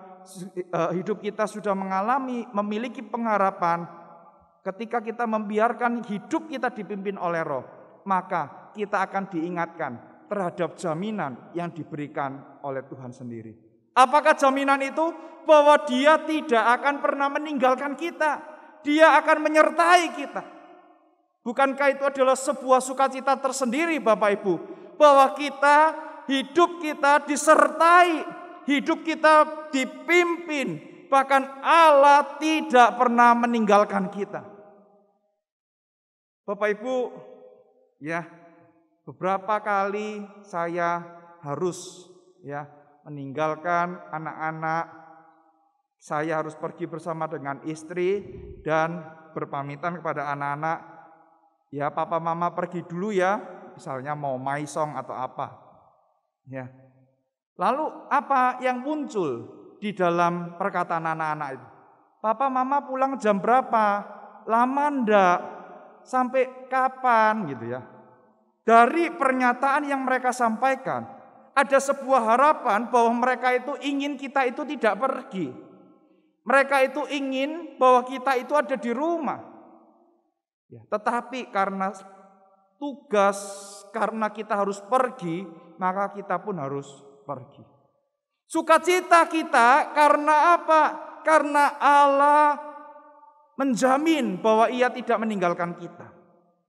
hidup kita sudah memiliki pengharapan, ketika kita membiarkan hidup kita dipimpin oleh Roh, maka kita akan diingatkan terhadap jaminan yang diberikan oleh Tuhan sendiri. Apakah jaminan itu? Bahwa Dia tidak akan pernah meninggalkan kita. Dia akan menyertai kita. Bukankah itu adalah sebuah sukacita tersendiri Bapak Ibu? Bahwa hidup kita disertai, hidup kita dipimpin. Bahkan Allah tidak pernah meninggalkan kita. Bapak Ibu, ya, beberapa kali saya harus meninggalkan anak-anak. Saya harus pergi bersama dengan istri dan berpamitan kepada anak-anak. Ya, papa mama pergi dulu ya, misalnya mau maisong atau apa. Ya. Lalu apa yang muncul di dalam perkataan anak-anak itu? Papa mama pulang jam berapa? Lama ndak? Sampai kapan gitu ya? Dari pernyataan yang mereka sampaikan, ada sebuah harapan bahwa mereka itu ingin kita itu tidak pergi. Mereka itu ingin bahwa kita itu ada di rumah. Ya, tetapi karena tugas, karena kita harus pergi, maka kita pun harus pergi. Sukacita kita karena apa? Karena Allah menjamin bahwa Ia tidak meninggalkan kita.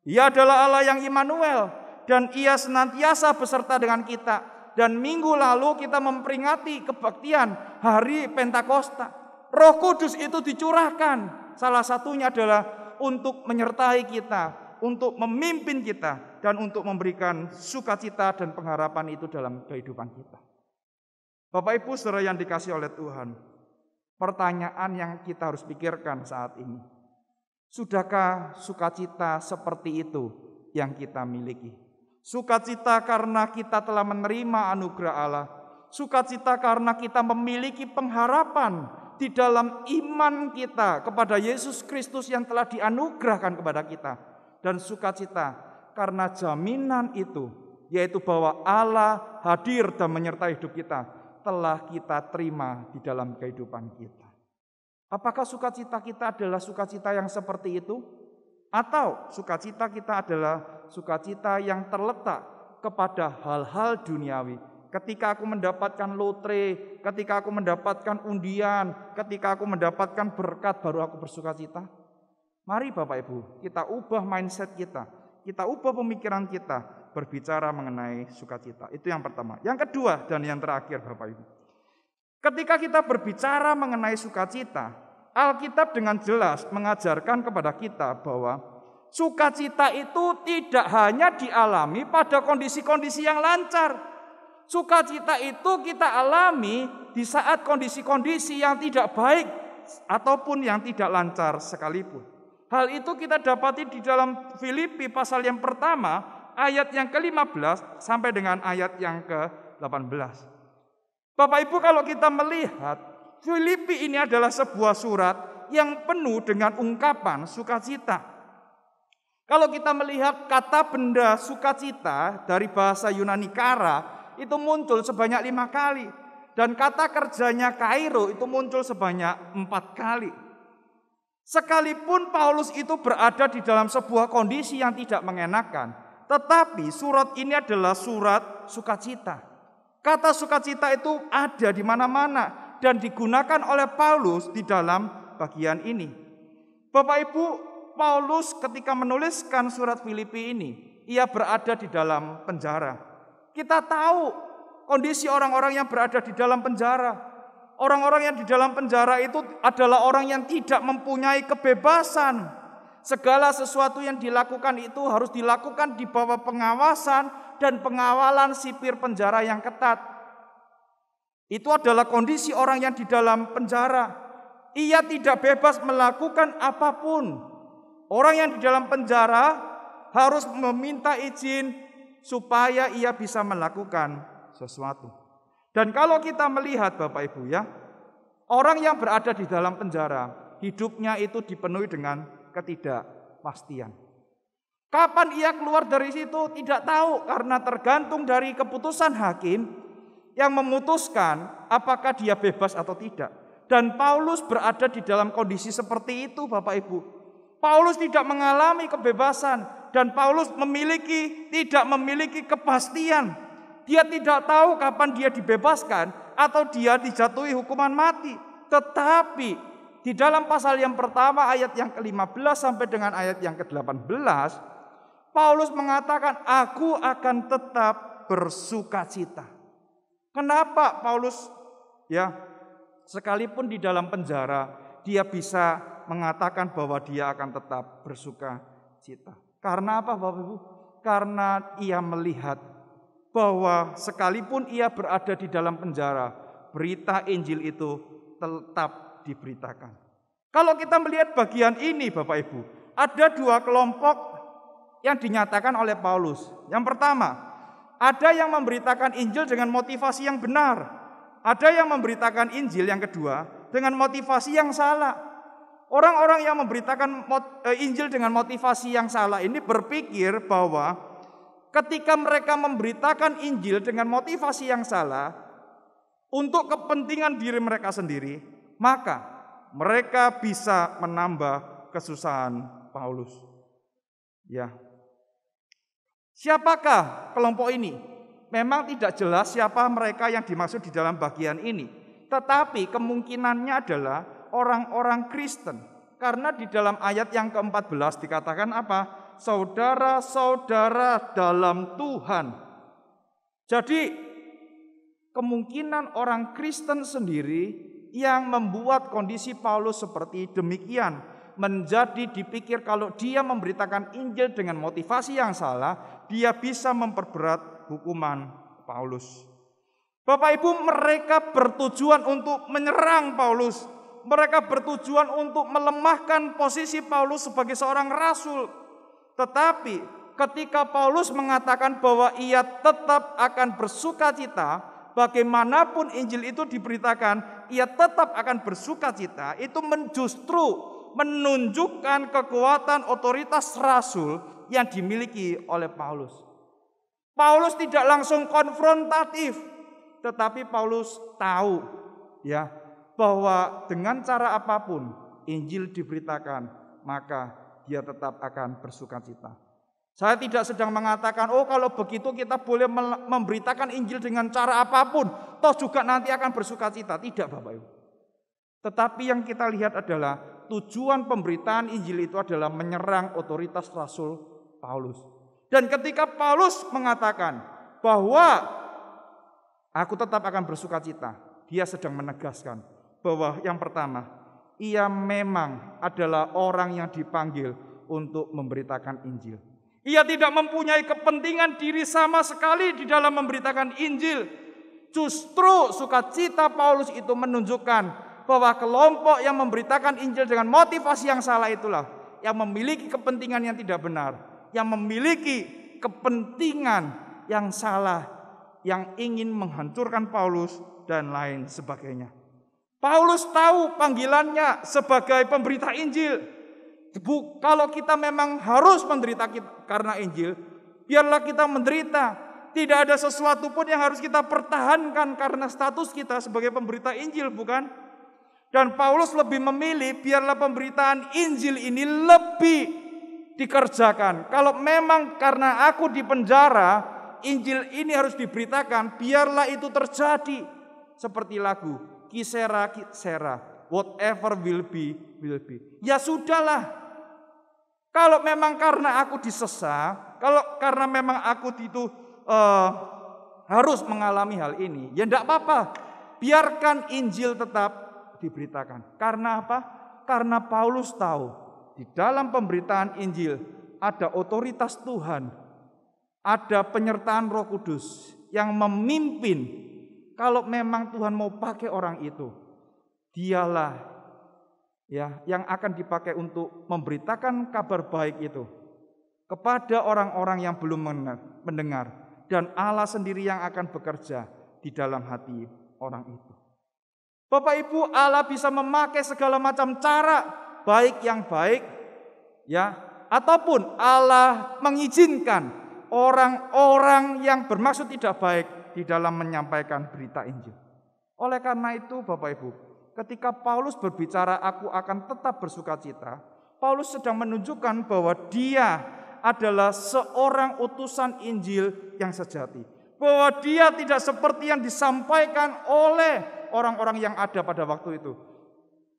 Ia adalah Allah yang Immanuel, dan Ia senantiasa beserta dengan kita. Dan minggu lalu kita memperingati kebaktian hari Pentakosta. Roh Kudus itu dicurahkan. Salah satunya adalah untuk menyertai kita, untuk memimpin kita, dan untuk memberikan sukacita dan pengharapan itu dalam kehidupan kita. Bapak Ibu saudara yang dikasihi oleh Tuhan, pertanyaan yang kita harus pikirkan saat ini, sudahkah sukacita seperti itu yang kita miliki? Sukacita karena kita telah menerima anugerah Allah, sukacita karena kita memiliki pengharapan di dalam iman kita kepada Yesus Kristus yang telah dianugerahkan kepada kita, dan sukacita karena jaminan itu, yaitu bahwa Allah hadir dan menyertai hidup kita, telah kita terima di dalam kehidupan kita. Apakah sukacita kita adalah sukacita yang seperti itu? Atau sukacita kita adalah sukacita yang terletak kepada hal-hal duniawi? Ketika aku mendapatkan lotre, ketika aku mendapatkan undian, ketika aku mendapatkan berkat, baru aku bersukacita. Mari Bapak Ibu, kita ubah mindset kita ubah pemikiran kita, berbicara mengenai sukacita. Itu yang pertama. Yang kedua dan yang terakhir Bapak Ibu, ketika kita berbicara mengenai sukacita, Alkitab dengan jelas mengajarkan kepada kita bahwa sukacita itu tidak hanya dialami pada kondisi-kondisi yang lancar. Sukacita itu kita alami di saat kondisi-kondisi yang tidak baik ataupun yang tidak lancar sekalipun. Hal itu kita dapati di dalam Filipi pasal yang pertama, ayat yang ke-15 sampai dengan ayat yang ke-18. Bapak Ibu, kalau kita melihat Filipi ini adalah sebuah surat yang penuh dengan ungkapan sukacita. Kalau kita melihat kata benda sukacita dari bahasa Yunani kara itu muncul sebanyak 5 kali. Dan kata kerjanya kairo itu muncul sebanyak 4 kali. Sekalipun Paulus itu berada di dalam sebuah kondisi yang tidak mengenakan, tetapi surat ini adalah surat sukacita. Kata sukacita itu ada di mana-mana dan digunakan oleh Paulus di dalam bagian ini. Bapak Ibu, Paulus ketika menuliskan surat Filipi ini, ia berada di dalam penjara. Kita tahu kondisi orang-orang yang berada di dalam penjara. Orang-orang yang di dalam penjara itu adalah orang yang tidak mempunyai kebebasan. Segala sesuatu yang dilakukan itu harus dilakukan di bawah pengawasan dan pengawalan sipir penjara yang ketat. Itu adalah kondisi orang yang di dalam penjara. Ia tidak bebas melakukan apapun. Orang yang di dalam penjara harus meminta izin supaya ia bisa melakukan sesuatu. Dan kalau kita melihat Bapak Ibu ya, orang yang berada di dalam penjara, hidupnya itu dipenuhi dengan ketidakpastian. Kapan ia keluar dari situ tidak tahu, karena tergantung dari keputusan hakim yang memutuskan apakah dia bebas atau tidak. Dan Paulus berada di dalam kondisi seperti itu Bapak Ibu. Paulus tidak mengalami kebebasan dan Paulus tidak memiliki kepastian. Dia tidak tahu kapan dia dibebaskan atau dia dijatuhi hukuman mati. Tetapi di dalam pasal yang pertama ayat yang ke-15 sampai dengan ayat yang ke-18, Paulus mengatakan, aku akan tetap bersukacita. Kenapa Paulus ya sekalipun di dalam penjara dia bisa mengatakan bahwa dia akan tetap bersukacita? Karena apa Bapak Ibu? Karena ia melihat bahwa sekalipun ia berada di dalam penjara, berita Injil itu tetap diberitakan. Kalau kita melihat bagian ini Bapak Ibu, ada 2 kelompok yang dinyatakan oleh Paulus. Yang pertama, ada yang memberitakan Injil dengan motivasi yang benar. Ada yang memberitakan Injil yang kedua dengan motivasi yang salah. Orang-orang yang memberitakan Injil dengan motivasi yang salah ini berpikir bahwa ketika mereka memberitakan Injil dengan motivasi yang salah untuk kepentingan diri mereka sendiri, maka mereka bisa menambah kesusahan Paulus. Ya. Siapakah kelompok ini? Memang tidak jelas siapa mereka yang dimaksud di dalam bagian ini. Tetapi kemungkinannya adalah orang-orang Kristen. Karena di dalam ayat yang ke-14 dikatakan apa? saudara-saudara dalam Tuhan. Jadi kemungkinan orang Kristen sendiri yang membuat kondisi Paulus seperti demikian, menjadi dipikir kalau dia memberitakan Injil dengan motivasi yang salah, dia bisa memperberat hukuman Paulus. Bapak Ibu, mereka bertujuan untuk menyerang Paulus. Mereka bertujuan untuk melemahkan posisi Paulus sebagai seorang rasul. Tetapi ketika Paulus mengatakan bahwa ia tetap akan bersukacita, bagaimanapun Injil itu diberitakan, ia tetap akan bersukacita, itu justru menunjukkan kekuatan otoritas rasul yang dimiliki oleh Paulus. Paulus tidak langsung konfrontatif, tetapi Paulus tahu ya bahwa dengan cara apapun Injil diberitakan, maka dia tetap akan bersukacita. Saya tidak sedang mengatakan, oh kalau begitu kita boleh memberitakan Injil dengan cara apapun, toh juga nanti akan bersukacita. Tidak Bapak Ibu. Tetapi yang kita lihat adalah tujuan pemberitaan Injil itu adalah menyerang otoritas Rasul Paulus. Dan ketika Paulus mengatakan bahwa aku tetap akan bersukacita, dia sedang menegaskan bahwa yang pertama, ia memang adalah orang yang dipanggil untuk memberitakan Injil. Ia tidak mempunyai kepentingan diri sama sekali di dalam memberitakan Injil. Justru sukacita Paulus itu menunjukkan bahwa kelompok yang memberitakan Injil dengan motivasi yang salah itulah yang memiliki kepentingan yang tidak benar, yang memiliki kepentingan yang salah, yang ingin menghancurkan Paulus dan lain sebagainya. Paulus tahu panggilannya sebagai pemberita Injil. Kalau kita memang harus menderita karena Injil, biarlah kita menderita. Tidak ada sesuatu pun yang harus kita pertahankan karena status kita sebagai pemberita Injil, bukan? Dan Paulus lebih memilih biarlah pemberitaan Injil ini lebih dikerjakan. Kalau memang karena aku di penjara, Injil ini harus diberitakan, biarlah itu terjadi. Seperti lagu, Kisera, Kisera, whatever will be, will be. Ya sudahlah. Kalau memang karena aku disesa, kalau karena memang aku itu harus mengalami hal ini, ya tidak apa-apa. Biarkan Injil tetap diberitakan. Karena apa? Karena Paulus tahu di dalam pemberitaan Injil ada otoritas Tuhan, ada penyertaan Roh Kudus yang memimpin. Kalau memang Tuhan mau pakai orang itu, dialah ya yang akan dipakai untuk memberitakan kabar baik itu kepada orang-orang yang belum mendengar, dan Allah sendiri yang akan bekerja di dalam hati orang itu. Bapak Ibu, Allah bisa memakai segala macam cara, baik yang baik ya, ataupun Allah mengizinkan orang-orang yang bermaksud tidak baik di dalam menyampaikan berita Injil. Oleh karena itu Bapak Ibu, ketika Paulus berbicara aku akan tetap bersukacita, Paulus sedang menunjukkan bahwa dia adalah seorang utusan Injil yang sejati. Bahwa dia tidak seperti yang disampaikan oleh orang-orang yang ada pada waktu itu,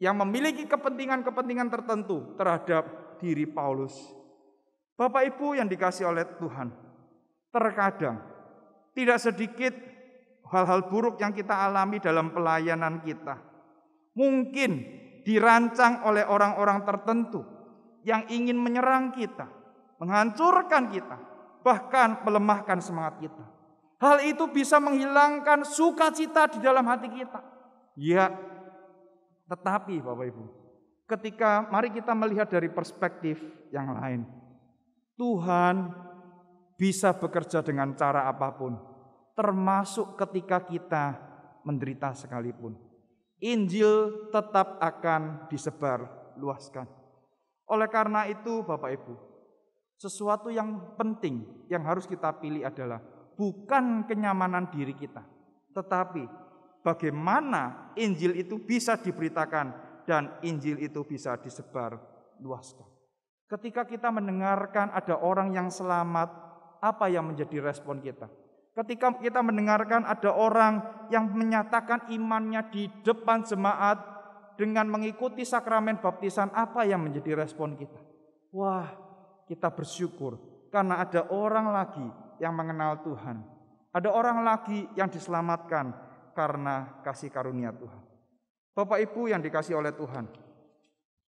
yang memiliki kepentingan-kepentingan tertentu terhadap diri Paulus. Bapak Ibu yang dikasihi oleh Tuhan, terkadang tidak sedikit hal-hal buruk yang kita alami dalam pelayanan kita. Mungkin dirancang oleh orang-orang tertentu yang ingin menyerang kita, menghancurkan kita, bahkan melemahkan semangat kita. Hal itu bisa menghilangkan sukacita di dalam hati kita. Ya, tetapi Bapak Ibu, ketika mari kita melihat dari perspektif yang lain. Tuhan bisa bekerja dengan cara apapun, termasuk ketika kita menderita sekalipun. Injil tetap akan disebar luaskan. Oleh karena itu Bapak Ibu, sesuatu yang penting yang harus kita pilih adalah bukan kenyamanan diri kita, tetapi bagaimana Injil itu bisa diberitakan dan Injil itu bisa disebar luaskan. Ketika kita mendengarkan ada orang yang selamat, apa yang menjadi respon kita? Ketika kita mendengarkan ada orang yang menyatakan imannya di depan jemaat dengan mengikuti sakramen baptisan, apa yang menjadi respon kita? Wah, kita bersyukur karena ada orang lagi yang mengenal Tuhan. Ada orang lagi yang diselamatkan karena kasih karunia Tuhan. Bapak Ibu yang dikasihi oleh Tuhan,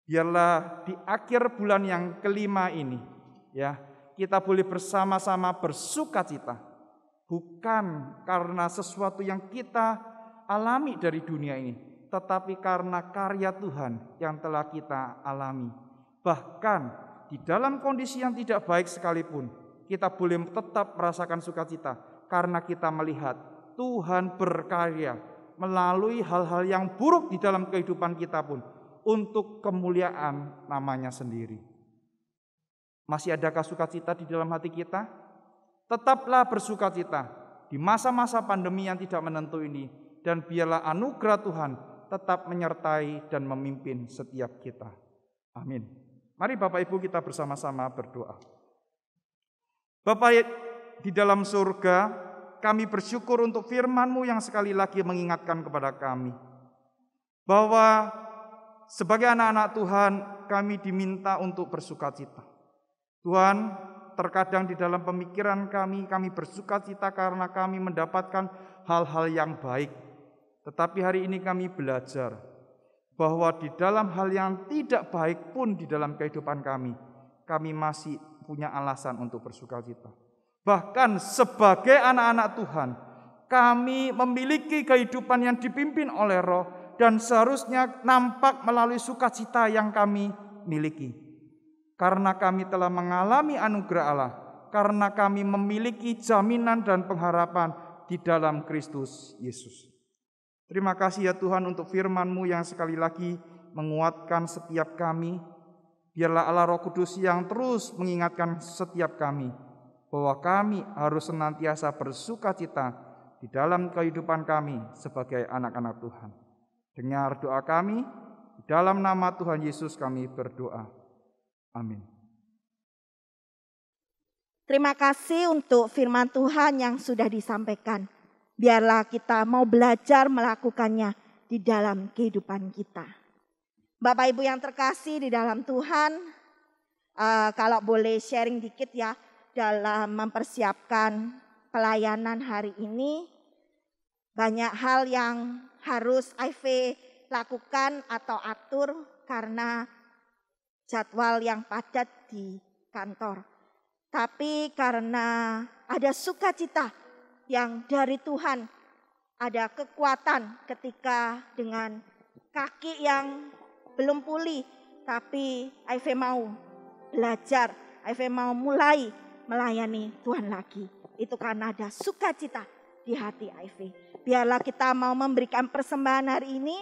biarlah di akhir bulan yang kelima ini, ya, kita boleh bersama-sama bersukacita. Bukan karena sesuatu yang kita alami dari dunia ini, tetapi karena karya Tuhan yang telah kita alami. Bahkan di dalam kondisi yang tidak baik sekalipun, kita boleh tetap merasakan sukacita karena kita melihat Tuhan berkarya melalui hal-hal yang buruk di dalam kehidupan kita pun untuk kemuliaan namanya sendiri. Masih adakah sukacita di dalam hati kita? Tetaplah bersukacita di masa-masa pandemi yang tidak menentu ini, dan biarlah anugerah Tuhan tetap menyertai dan memimpin setiap kita. Amin. Mari Bapak Ibu kita bersama-sama berdoa. Bapa di dalam surga, kami bersyukur untuk firman-Mu yang sekali lagi mengingatkan kepada kami bahwa sebagai anak-anak Tuhan, kami diminta untuk bersukacita. Tuhan, terkadang di dalam pemikiran kami bersukacita karena kami mendapatkan hal-hal yang baik. Tetapi hari ini kami belajar bahwa di dalam hal yang tidak baik pun di dalam kehidupan kami masih punya alasan untuk bersukacita. Bahkan sebagai anak-anak Tuhan, kami memiliki kehidupan yang dipimpin oleh Roh dan seharusnya nampak melalui sukacita yang kami miliki. Karena kami telah mengalami anugerah Allah, karena kami memiliki jaminan dan pengharapan di dalam Kristus Yesus. Terima kasih ya Tuhan untuk firman-Mu yang sekali lagi menguatkan setiap kami. Biarlah Allah Roh Kudus yang terus mengingatkan setiap kami bahwa kami harus senantiasa bersukacita di dalam kehidupan kami sebagai anak-anak Tuhan. Dengar doa kami, di dalam nama Tuhan Yesus kami berdoa. Amin. Terima kasih untuk firman Tuhan yang sudah disampaikan. Biarlah kita mau belajar melakukannya di dalam kehidupan kita. Bapak Ibu yang terkasih di dalam Tuhan, kalau boleh sharing dikit ya dalam mempersiapkan pelayanan hari ini. Banyak hal yang harus IV lakukan atau atur karena jadwal yang padat di kantor. Tapi karena ada sukacita yang dari Tuhan, ada kekuatan ketika dengan kaki yang belum pulih, tapi IV mau belajar, IV mau mulai melayani Tuhan lagi. Itu karena ada sukacita di hati IV. Biarlah kita mau memberikan persembahan hari ini,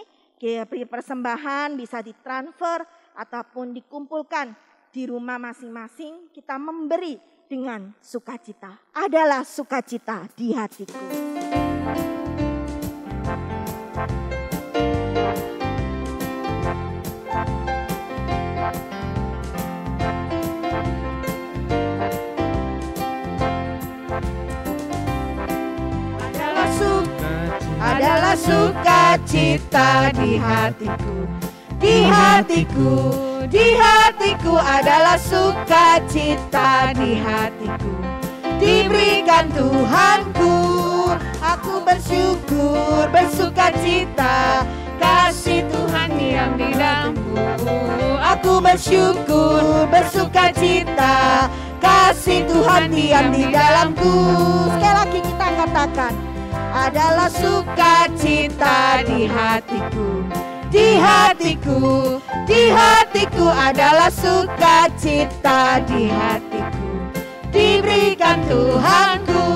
persembahan bisa ditransfer ataupun dikumpulkan di rumah masing-masing, kita memberi dengan sukacita. Adalah sukacita di hatiku. Adalah sukacita di hatiku. Di hatiku, di hatiku adalah sukacita di hatiku. Diberikan Tuhanku, aku bersyukur, bersukacita. Kasih Tuhan diam di dalamku. Aku bersyukur, bersukacita. Kasih Tuhan diam di dalamku. Sekali lagi kita katakan, adalah sukacita di hatiku. Di hatiku, di hatiku adalah sukacita di hatiku. Diberikan Tuhanku,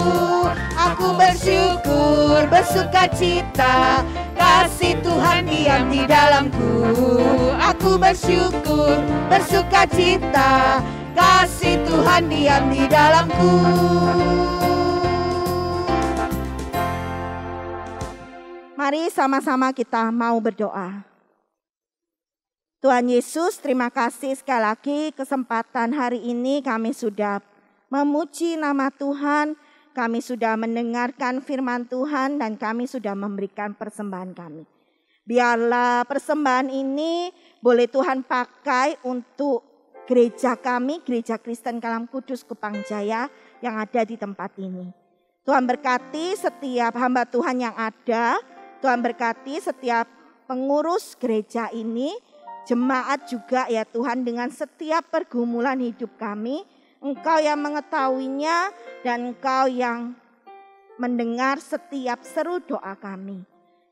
aku bersyukur, bersukacita. Kasih Tuhan diam di dalamku. Aku bersyukur, bersukacita. Kasih Tuhan diam di dalamku. Mari sama-sama kita mau berdoa. Tuhan Yesus, terima kasih sekali lagi kesempatan hari ini kami sudah memuji nama Tuhan, kami sudah mendengarkan firman Tuhan dan kami sudah memberikan persembahan kami. Biarlah persembahan ini boleh Tuhan pakai untuk gereja kami, Gereja Kristen Kalam Kudus Kupang Jaya yang ada di tempat ini. Tuhan berkati setiap hamba Tuhan yang ada, Tuhan berkati setiap pengurus gereja ini, jemaat juga ya Tuhan, dengan setiap pergumulan hidup kami. Engkau yang mengetahuinya dan Engkau yang mendengar setiap seru doa kami.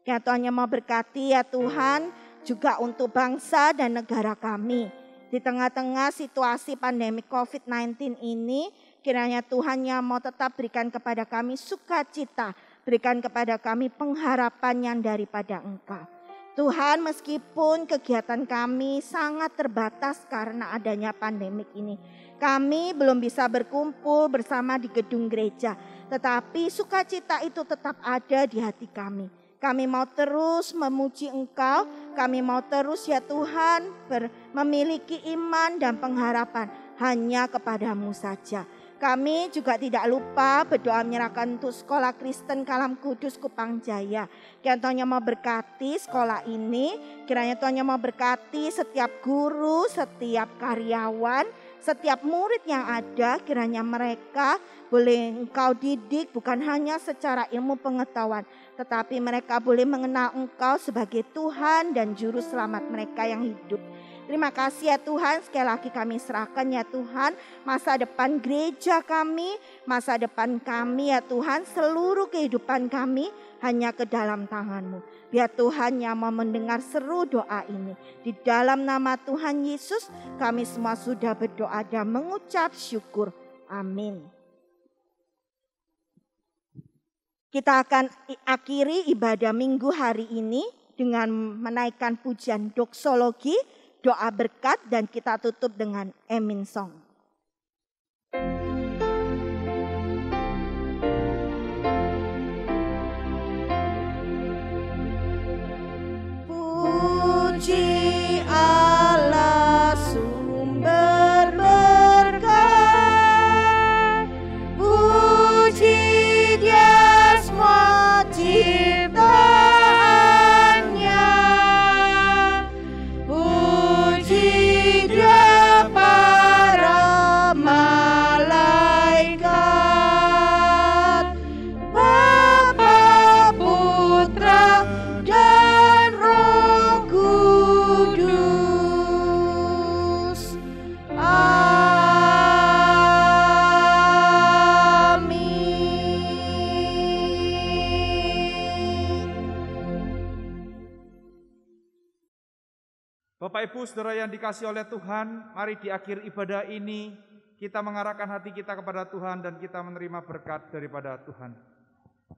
Ya Tuhan yang mau berkati ya Tuhan juga untuk bangsa dan negara kami. Di tengah-tengah situasi pandemi COVID-19 ini, kiranya Tuhan yang mau tetap berikan kepada kami sukacita, berikan kepada kami pengharapan yang daripada Engkau. Tuhan, meskipun kegiatan kami sangat terbatas karena adanya pandemik ini, kami belum bisa berkumpul bersama di gedung gereja, tetapi sukacita itu tetap ada di hati kami. Kami mau terus memuji Engkau, kami mau terus ya Tuhan memiliki iman dan pengharapan hanya kepadamu saja. Kami juga tidak lupa berdoa menyerahkan untuk Sekolah Kristen Kalam Kudus Kupang Jaya. Kiranya Tuhan yang mau berkati sekolah ini, kiranya Tuhan yang mau berkati setiap guru, setiap karyawan, setiap murid yang ada, kiranya mereka boleh Engkau didik bukan hanya secara ilmu pengetahuan, tetapi mereka boleh mengenal Engkau sebagai Tuhan dan Juru Selamat mereka yang hidup. Terima kasih ya Tuhan, sekali lagi kami serahkan ya Tuhan masa depan gereja kami, masa depan kami ya Tuhan, seluruh kehidupan kami hanya ke dalam tangan-Mu. Biar Tuhan yang mau mendengar seru doa ini. Di dalam nama Tuhan Yesus kami semua sudah berdoa dan mengucap syukur. Amin. Kita akan akhiri ibadah minggu hari ini dengan menaikkan pujian doksologi, doa berkat, dan kita tutup dengan Amen Song. Puji Allah sumber berkat, puji Dia semua ciptaannya, puji Dia para malaikat, Bapa, Putra, dan Roh Kudus. Bapak Ibu Saudara yang dikasihi oleh Tuhan, mari di akhir ibadah ini kita mengarahkan hati kita kepada Tuhan dan kita menerima berkat daripada Tuhan.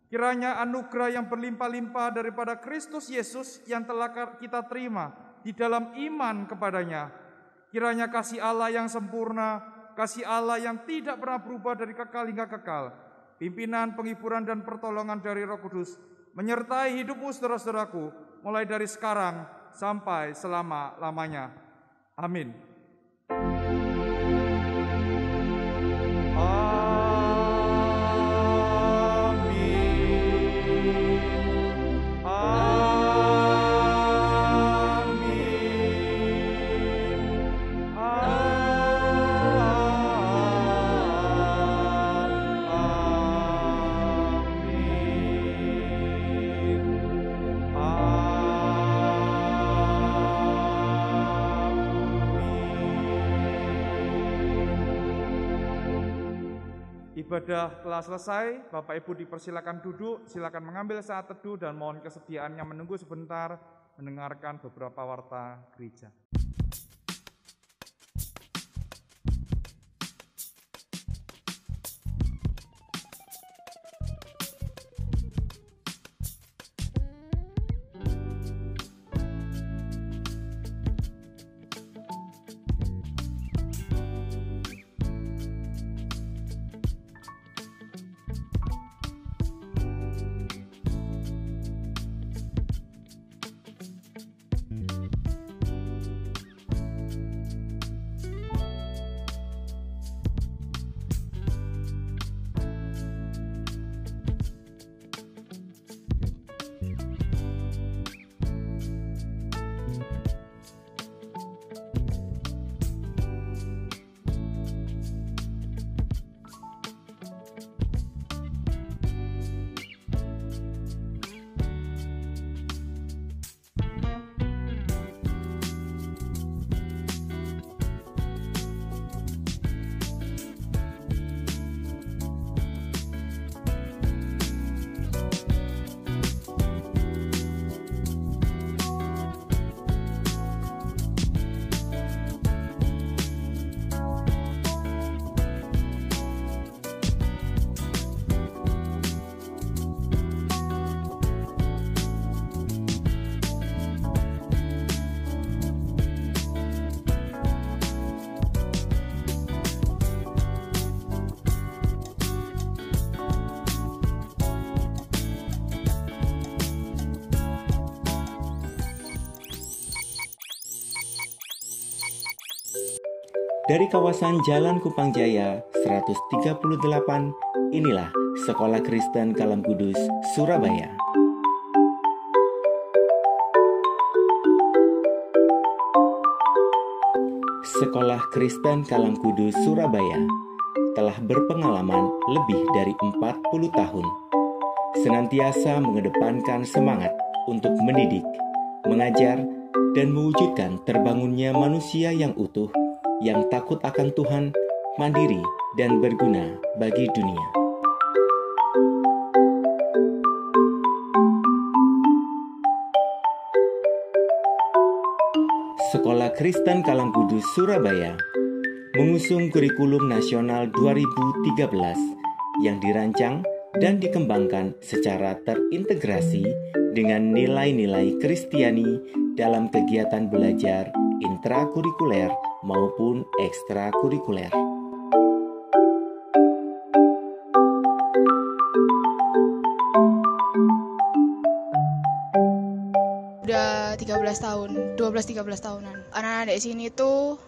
Kiranya anugerah yang berlimpah-limpah daripada Kristus Yesus yang telah kita terima di dalam iman kepadanya, kiranya kasih Allah yang sempurna, kasih Allah yang tidak pernah berubah dari kekal hingga kekal, pimpinan, penghiburan, dan pertolongan dari Roh Kudus menyertai hidupmu saudara-saudaraku, mulai dari sekarang sampai selama-lamanya. Amin. Ibadah telah selesai, Bapak Ibu dipersilakan duduk, silakan mengambil saat teduh dan mohon kesediaannya menunggu sebentar mendengarkan beberapa warta gereja. Dari kawasan Jalan Kupang Jaya 138, inilah Sekolah Kristen Kalam Kudus, Surabaya. Sekolah Kristen Kalam Kudus, Surabaya telah berpengalaman lebih dari 40 tahun. Senantiasa mengedepankan semangat untuk mendidik, mengajar, dan mewujudkan terbangunnya manusia yang utuh, yang takut akan Tuhan, mandiri, dan berguna bagi dunia. Sekolah Kristen Kalam Kudus, Surabaya mengusung kurikulum nasional 2013 yang dirancang dan dikembangkan secara terintegrasi dengan nilai-nilai Kristiani dalam kegiatan belajar intrakurikuler maupun ekstrakurikuler. Udah 13 tahun, 12-13 tahunan. Anak-anak di sini tuh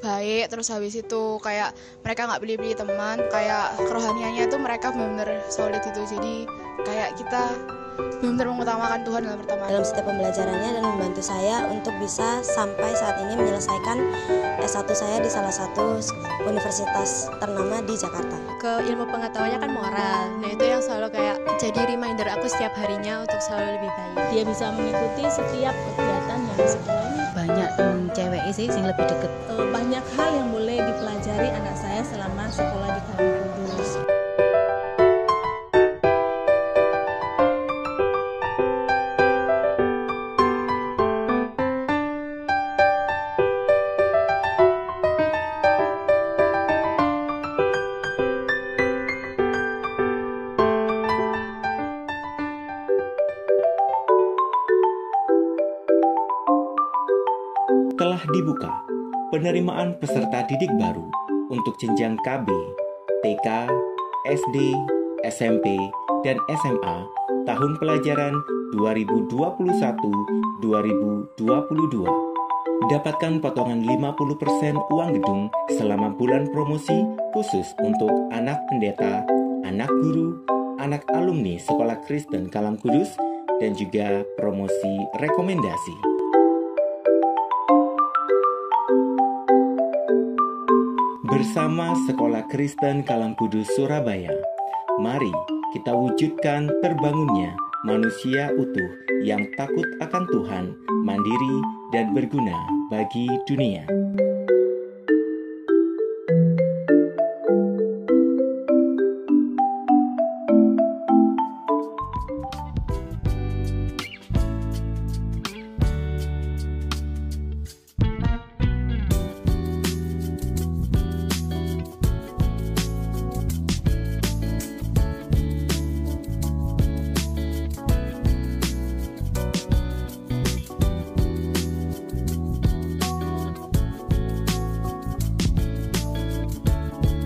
baik, terus habis itu kayak mereka nggak beli-beli teman, kayak kerohaniannya tuh mereka benar-benar solid itu. Jadi kayak kita benar-benar mengutamakan Tuhan dalam pertemanan. Dalam setiap pembelajarannya dan membantu saya untuk bisa sampai saat ini menyelesaikan S1 saya di salah satu universitas ternama di Jakarta. Ke ilmu pengetahuannya kan moral, nah itu yang selalu kayak jadi reminder aku setiap harinya untuk selalu lebih baik. Dia bisa mengikuti setiap kegiatan yang di sekolah ini. Banyak cewek sih yang lebih deket. Banyak hal yang boleh dipelajari anak saya selama sekolah di Kalam Kudus. Telah dibuka penerimaan peserta didik baru untuk jenjang KB, TK, SD, SMP, dan SMA tahun pelajaran 2021-2022. Dapatkan potongan 50% uang gedung selama bulan promosi khusus untuk anak pendeta, anak guru, anak alumni Sekolah Kristen Kalam Kudus, dan juga promosi rekomendasi. Bersama Sekolah Kristen Kalam Kudus, Surabaya, mari kita wujudkan terbangunnya manusia utuh yang takut akan Tuhan, mandiri, dan berguna bagi dunia.